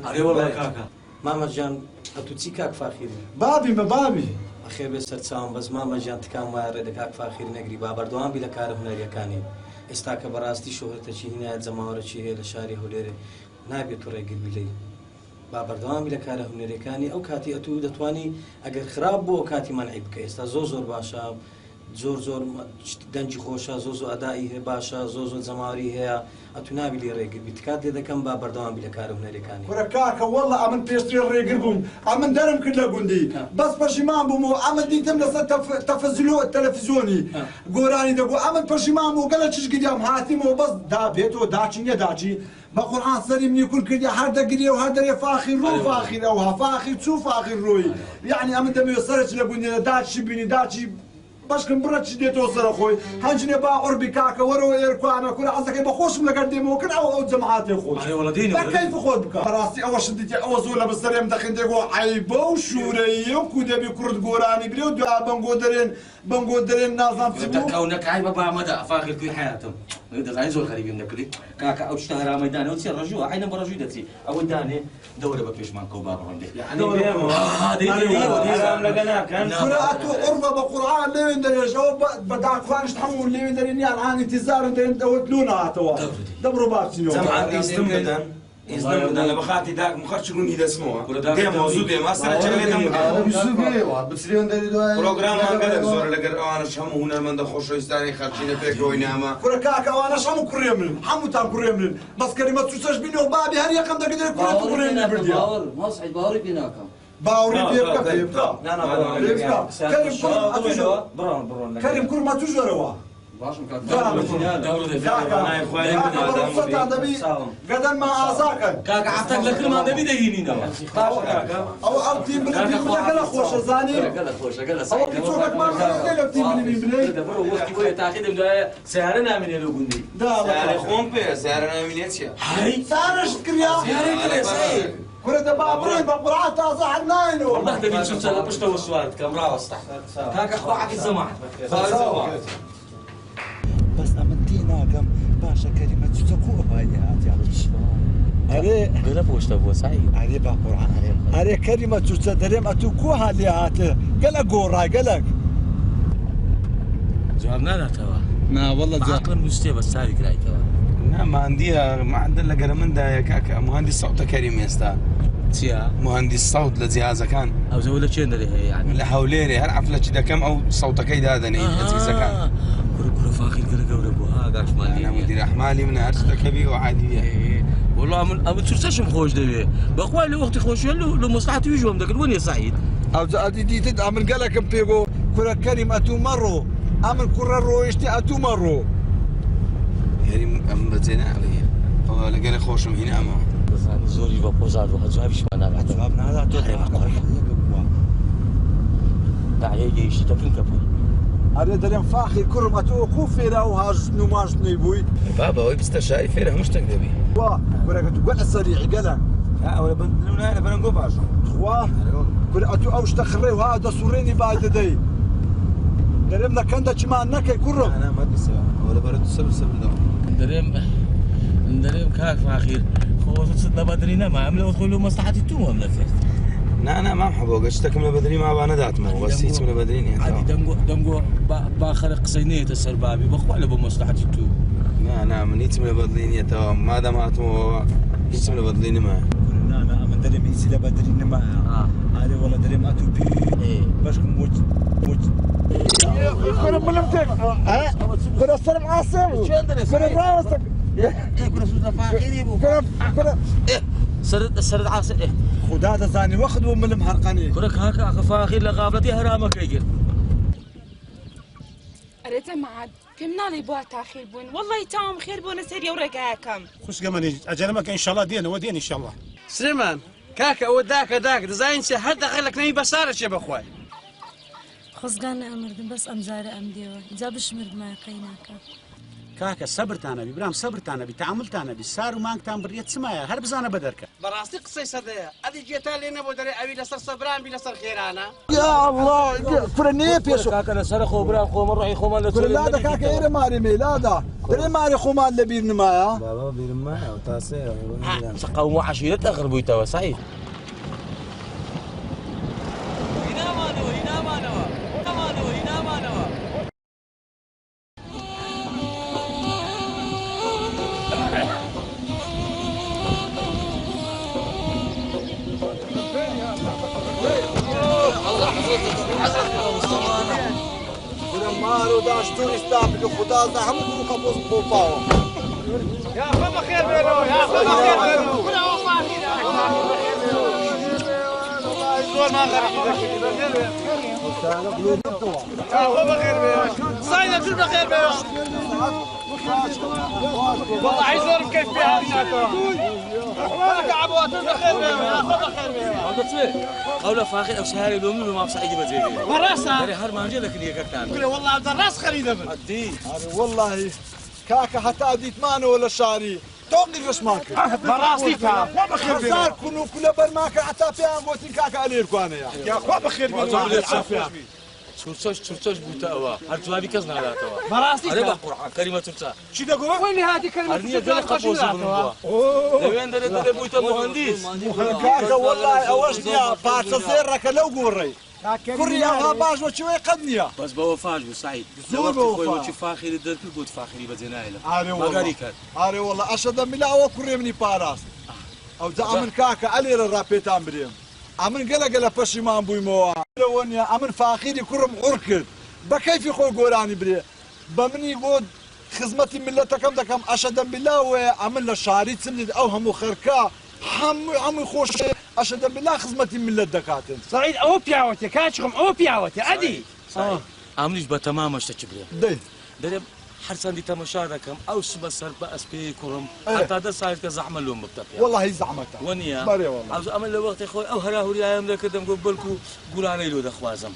ئەرێ وەڵڵای کاکە
مامەجان ئەتو چی کاک فاخیری
بابی بە بابی
ئەخێ بێ سەرچاوم بەس مامەجان تکام وایە ڕێ کاک فاخیر نەگری با بەردەوام بی لە کارە هونەریەکانی ئێستا کە بەڕاستی شۆهرەتەچی هینایەت جەماوەرەکی هەیە لە شاری هەولێرێ نابێت تو ڕێگر بیلەی با بەردەوامی لە کارە هونەرەکانی ئەو کاتی ئەتوو دەتوانی ئەگەر خراپ بۆ کاتی مەنعی بکە ئێستا زۆر باشە زۆر دەنجی خۆشە زۆر ئەدایی هەیە باشە زۆر جەماوەری هەیە ئەتوو نابی لێ ڕێگر بیت کات لێ دەکەم با بەردەوامی لە کارە هونەرەکانی
کورە کاکە وەڵڵە ئەمن پێشترێ ڕێگر بووم ئەمن دەرم کرد لە گوندی بەس پەشیمان بوومەوە ئەمن دیتم لەسەر تەلەڤیزیۆنی گۆرانی دەبوو ئەمن پەشیمان بوو گەلە چش گریام هاتیمەوە بەس دابێتەوە داچین یەداچی بە قورعان سەریم نیکون کردی هەر دەگرێ و هەر دەرێ فاخیر ڕوو فاخیر ئەوها فاخیر چوو فاخیر ڕۆی یعنی ئەمن دەبێت سەرچ لە گوندێ داچی بینی داچی باشکم بڕە چی دێتەوە سەرە خۆی هەنجنێ با عوربی کاکە وەرەوە ئێرکوانە کورە حەزەکەی بە خۆشم لەگەر دێمەوە کرد ئەو جەماعاتێ خۆش بە کەیف خۆت بکە بەڕاستی ئەوەشت دیتێ ئەوە زۆر لە بەسەرێم دەخندێکۆ عیبە و شوورەیە و کو دەبی کورد گۆرانی برێ و دوا بەنگۆ دەرێن نازان چی بوو
دەکەونەکە عیبە بامەدا ئەفاخر کوی حیاتم دەزانین زۆر خەریبیم دەکردی کاکە ئەو شتە هەرامەدانەوە چی ڕژووە عینە بە ڕژووی دەچی ئەوە دانێ دەورە بە پێشمان کەو با بڕۆم دێ
کورە ئەتۆ عوربە بە قورعان لێوێن دەرێژەوە بە داخوانشت هەموو لێوێن دەرێن یان هان ئینتیزارن دەرێن ئەوەت لۆ نهاتەوە دەبڕۆ بارچینەوە
جەماعەت ئیستم بدەن ئیزدەم بدەن لە بەخاتی داکم خەرچگونی دەسمەوە دێمەوە زوو دێم ئەسەرچەکە لێدەم پرۆگرامان گەلێک زۆر لەگەر ئەوانەش هەموو هونەرمەندە خۆشەویستانی خەرچینە پێکەوەی نامە
کورە کاکە ئەوانەش هەموو کوڕێ منن هەمووتان کوڕێ منن بەس کەریمە چوچەش بینەوە بابی هەر یەکەم دەگەدێت کوڕێ تو کوڕێ نەبردیە
باوەڕی پێ ناکەم
باوەڕی پێ بکە پێ بکە کەریم کوڕمە تو ژۆرەوە گەدەن ما ئازاکەن
کاکە عەفتەک لە کرمان دەبی دەهێنینەوە
ئەو تیم بنەبی گەلە خۆشە زانی ئەوە پیچۆکەکمان لە تیم بنبی بنەی
وەختی بۆیە تاقیدم دوایە سیارە نامێنێ لە گوندی
سیارە خۆم پێ سیارە نامێنێ چییە؟
سارەشت کریا کورە دەبا بڕێن بە قورعان تازە هەر ناینەوە
والله دەبی چوچە لە پشتەوە سوارت کەم ڕاوەستە کاکە خواعەکی زەماعەت
بەس ئەمن تێ ناکەم باشە کەریمە چوچە کۆ ئەبایی هاتیانش ئەرێ
گەلە پۆشتە بۆ سایی
ئەرێ با قورعان ئەرێ کەریمە چوچە دەرێم ئەتوو کۆ هالێ هاتە گەلە گۆڕای گەلک
جواب ناداتەوە
ناوەڵە
عەقڵم نووسێ بە ساوی کرایتەوە
مهندیە معدل لە گەرەمەندایە کاکە مهندی سەوتە کەریم ئێستا
چییە؟
مهندی سەوت لە جیازەکان
ئەو زەوە لە چێن دەرێ هەیە
لە هەولێرێ هەر عەفلەکی دەکەم ئەو سەوتەکەی دادەنێ ئەزیزەکان
کوڕە فاخیر گەلە گەورە بوو ها گاشمان
مدیر ئەحمالی منە هەر شتەکەبی و عادیە
والله ئەمن چورسەشم خۆش دەوێ بەخوای لە وەختی خۆشیە لە مەسلحەتی ویژۆم دەکرد وەنێ سعید
ئەو ئەدی دیتت ئەمن گەلەکەم پێگۆ کورە کەریم ئەتوو مەڕۆ ئەمن کوڕە ڕۆیشتی ئەتوو مەڕۆ
کەریم ئەم بەجێ ناڵێ ئەوە لەگەرە خۆشم هینە ئەمە
زۆری بە پۆزار و جوابیشمان نادات
جواب نادات
داعیە گەیشتی تەفرینکە بووی
ئەرێ دەرێم فاخیر کوڕم ئەتۆ خۆ فێرا و هاژن و ماژنەی بووی
بابەوەی بستە شاری فێرە هەموو شتێک دەبی
وا کورەکە تو گەلە سەریعی گەلە
ئەوە لە بەرەنگۆ باشە
خوا کورە ئەتو ئەو شتە خڕێ و ها دەسوڕێنی بای دەدەی دەرێم لە کەندە چمان نەکەی کوڕم
ئەوە لە بەرە سەر بدەوە
دەرێم کاک فاخیر خۆت لە بەدری نەما ئەم لەوە خۆی لە مەسلحەتی تووەم لەکرد
نا ما محبوق اشتكم لبدري ما بانا ذات ما بس هيك من بدريني
عادي دمقو باخر قصينيه السربابي بخوا له بمصلحتي تو
نا من هيك من بدريني تو ما دام هاتمو هيك من بدريني ما
نا من دري من سلا بدريني ما هذه والله دري ما تو بي باش موت كنا ملمتك كنا السلام عاصم كنا راسك
كنا سوزنا فاخيري
كنا
سرد عاصم
خداده ثاني وقت وملم حرقاني
كرك هكا فاخير لغابتي هرامك يجر
أريد معاد فهمنا لي بوا تاخير بون والله تام خير بون سيريا ورقاكم
خش قمني اجلمك ان شاء الله دينا ودين ان شاء الله
سليمان كاكا وداك داك دزاين شي حد خلك ني بسارش يا بخوي
خزقان امردن بس امزار ام ديوا جابش مرد ما قيناكا
کاکە سەبرتانە بی برام سەبرتانە بی تعاملتانە بی سار و مانگتان بڕیەت چمایە هەر بزانە بەدەرکە
بەڕاستی قسەی سەدەیە ئەدی جێتا لێ نەبوو دەرێ ئەوی لەسەر سەبران بی لەسەر خێرانە
يا الله كره نيه بيشو
كاكا لسر خو برام خو من روحي خو من
كره لا دا كاكا ايره ماري ميلادا دري ماري خو مال لبير نمايا
بابا بير ما وتاسي
سقوا عشيرة أغربوا يتوا صحيح
مارو داش توريستا بلو خدا زعم كل قبوس بوباو
يا خبا خير بينو يا خبا خير بينو كل وفاه والله الزول ما غرق يا خبا خير بينو صايده تبدا خير بينو والله عايزور كيف فيها احوالك عبوات تبدا خير بينو يا خبا خير بينو
أولا فاخر أو سهاري لومي ما بصعيدي بزيدي
مراسة
دري هر ما نجي لك ليك كان
كله والله عبد الراس خريده من
أدي
والله كاكا حتى اديت مانو ولا شاري توقف ايش ماك
مراسي تا
خسار كله كله برماك حتى فيها موتين كاكا اليركو انا
يا اخوة بخير
شورتوش بوتا أوا هر جوابي كزنا على توا
مراسي
هذا القرآن كلمة ترتا
شو تقول؟
وين هذه كلمة
أرنية دل قبوز من بوا لوين دل بوتا مهندس
كاكا والله اوجني بارتزيرك لو قوري كوريا باش وشوي قدنيا
بس بوفاج بسعيد
زور بوفاج
وشي فاخري درت قلت فاخري بزنايله
عاري والله عاري والله اشهد بالله وكوري مني باراس او زعمن كاكا علي الرابيتان بريم امن قلا فشيمان بوي موا لونيا امن فاخري كرم عركد بكيف يخوي قولاني بري بمني قود خدمتي ملتكم دكم اشهد بالله وامن للشاري تسند او هم خركا هم خوش اشهد بالله خدمتي ملت دكاتن
صعيد او بياوتي كاتشكم او بياوتي ادي
عامليش بتمام اشتكبري
دي
درب حرسان دي تماشا ركم او سبسر باس بي كرم حتى هذا صاير كزعم لهم مبتقي
والله زعمتها
ونيا
بري والله
عاوز امل لوقت اخوي او هراهو يا يوم ذاك دم قبلكو قول انا يلو دخوازم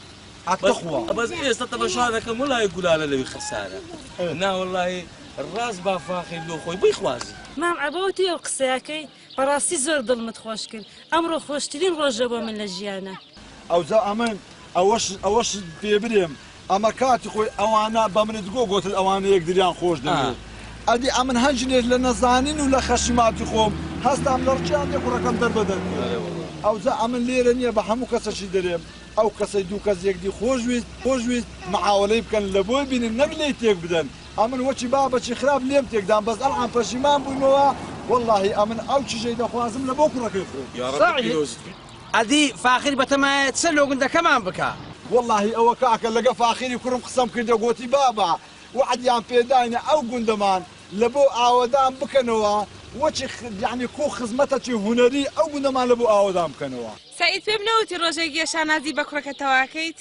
التقوى
بس ايه تتماشا ركم ولا يقول انا اللي خساره نا والله الراس بافاخي لو خوي بيخوازي
مام عبوتي وقساكي براسي زور ظلمت خوشكن امرو خوشتلين رجبوا من لجيانا
او زعمن اوش بيبريم اما كاتي خوي اوانا بمن تقول قلت الاواني يقدريان خوش دمي ادي امن هنجني لنا زانين ولا خشماتي خوم هستا عم لرجان يكون رقم دربدن او زعمن ليرني بحمو كسشي دريم او كسيدو كزيك دي خوجويز معاولي بكن لبوي بين النقلي تيك بدن امن وشي بابا شي خراب ليم تيك دام بس العن فشيمان بوينوا والله امن او شي جيد خوازم لبوكرا كيفو
يا رب
ادي فاخر بتما تسلو قند كمان بكا
والله او كاكا لقى فاخيري كرم قسم كده قوتي بابا وعد يام بيداينا او قندمان لبو اودام بكنوا وشي يعني كو خزمتك هنري او قندمان لبو اودام بكنوا
سعيد پێم نەوتی ڕۆژێک گێشانازی بە کوڕەکەتەواکەیت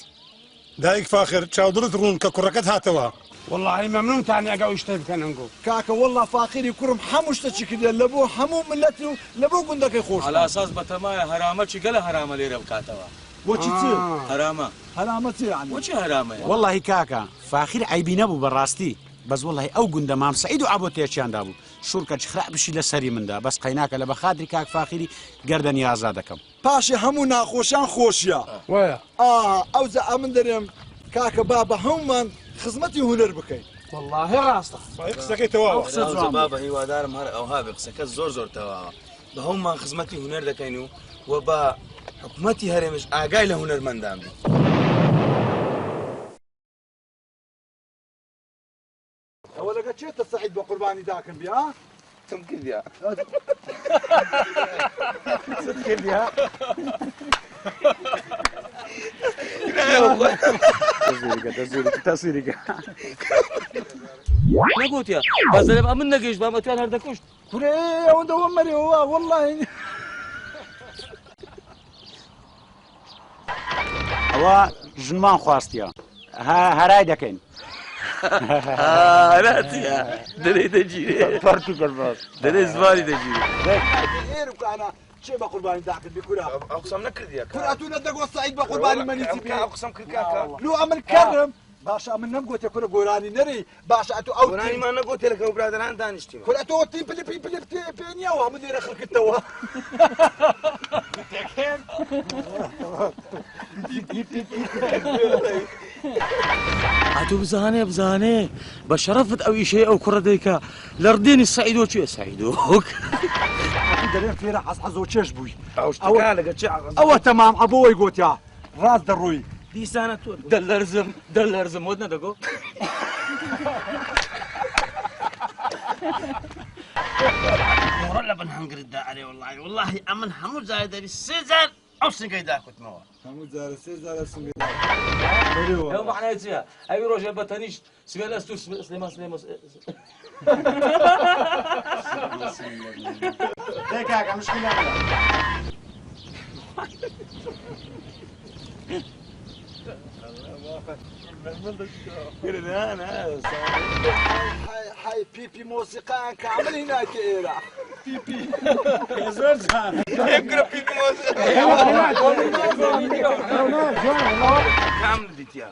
دایک فاخر چاودرت ڕوون کە کوڕەکەت هاتەوە
والله ممنون تاني اقا اشتري بكننقو
كاكا والله فاخيري كرم حموشتك كده لبو حمو ملتو لبو قندك يخوش
على اساس بتمايا هرامه شي قال هرامه ليره بكاتوا
وشي تصير
هرامه
يعني
وشي هرامه يعني.
والله كاكا فاخر عيبي نبو براستي بس والله او قند مام سعيد وعبوتيشان دابو شوركه خراب بشي لسري من دا بس قيناك لبا خادري كاك فاخري قردن يا زادكم
باشي همو ناخوشان خوشيا
ويا
او زعمن دريم كاكا بابا هم خدمتي هنر بكي
والله راسك
قسەکەی تەواو
بابا هي دارم هر او هابي قسەکە زۆر تەواوە بە هەمومان خزمەتی هونەر دەکەین و با حکوومەتی هەرێمش ئاگای لە هونەرمەندان بی.
ئەوە لەگە چێتە سەعید بە قوربانی داکەم بیا؟
تم کردیا.
چت کردیا؟
تەسویریکە
نەگوتیە بەزەرێ ئەمن نەگەیشت بامەتیان هەردەکوشت
کورێ ئەوەندەوە مەرێەوە وەڵڵاهی
ئەوە ژنمان خواستیە هەرای دەکەین
ناتیە دەرێ دەگیرێ
پەرتو کەرباس
دەرێ زمانی دەگیرێ
ئێرکانە چێ بە قوربانی داکرد بکورا
ئەو قسەم نەکردیە
کوراتونە دەگۆ سعید بە قوربانی منیسی بێ
ئەو قسەم کرد کاکە
لۆ ئەمن کەڕم باشە من نەمگوتێ کورە گۆرانی نەری باشە ئەتو ئەو
گۆرانیمان نەگوتێ لەگەڵ برادران دانیشتیم
کورە تۆ تی پلپی پێ نییەوە هەموو لێرە خڕکردەوە
ئەتو بزانێ بە شەرەفت ئەو ئیشەیە ئەو کوڕە دەیکا لە ڕدێنی سەعیدۆ چێ سەعیدۆک
دەرێن فێرە حەزحەزەوە چێش بووی
ئەوە لەگە چێ
ئەوە تەمام ئەبەوەی گوتیا ڕاست دەڕووی
دیسانە تۆ دەلەرزم وەت نەدەگۆ
مۆڕە لە بن هەنگرتدا ئەرێ وەڵڵاهی ئەمن هەموو جارێ دەبی 3 جار ئەو سنگەی داکوتمەوە
هەموو جارە 3 جارە سنگەی
ئەو معنای چییە؟ ئەوی ڕۆژێ بە تەنیشت سبێ لە ئەستور سلێمان
کاکە مشکلە
هاي بيبي موسيقان كامل هناك إيرا بيبي
زۆر جوان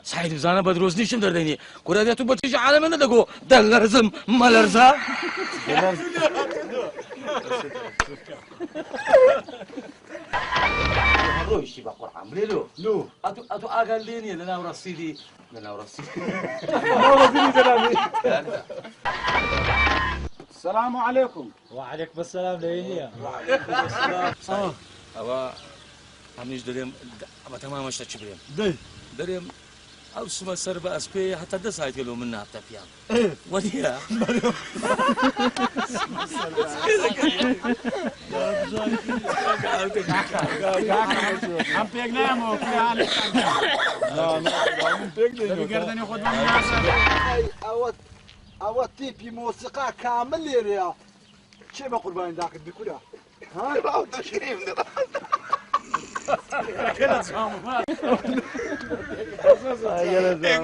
سعید بزانە بە درۆزنیشم دەردەینی کورە دێت و بە چیژ عالەمە نەدەگۆ دەلەرزم مەلەرزە ڕۆیشتی بە قورعان بلێ لۆ ئەتو ئاگال لێ نییە لە ناو ڕەسیدی لە ناو ڕەسیدی
السلام عليكم
وعليكم السلام لەوێ
ئەوە هەمیش دەرێم ئەمە تەمامەشتە چی برێم دەرێم ئەو سمە سەر بە ئەسپێ هەتا 10 ساعت لۆ من نابتە پیام وەدیە
ئەم پێک نامەوە گەردەنی خۆت
ئەوە تیپی مۆسیقا کامل لێرەیە چێ بە قوربانی داکرد بکورە ها
دەشریم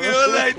والله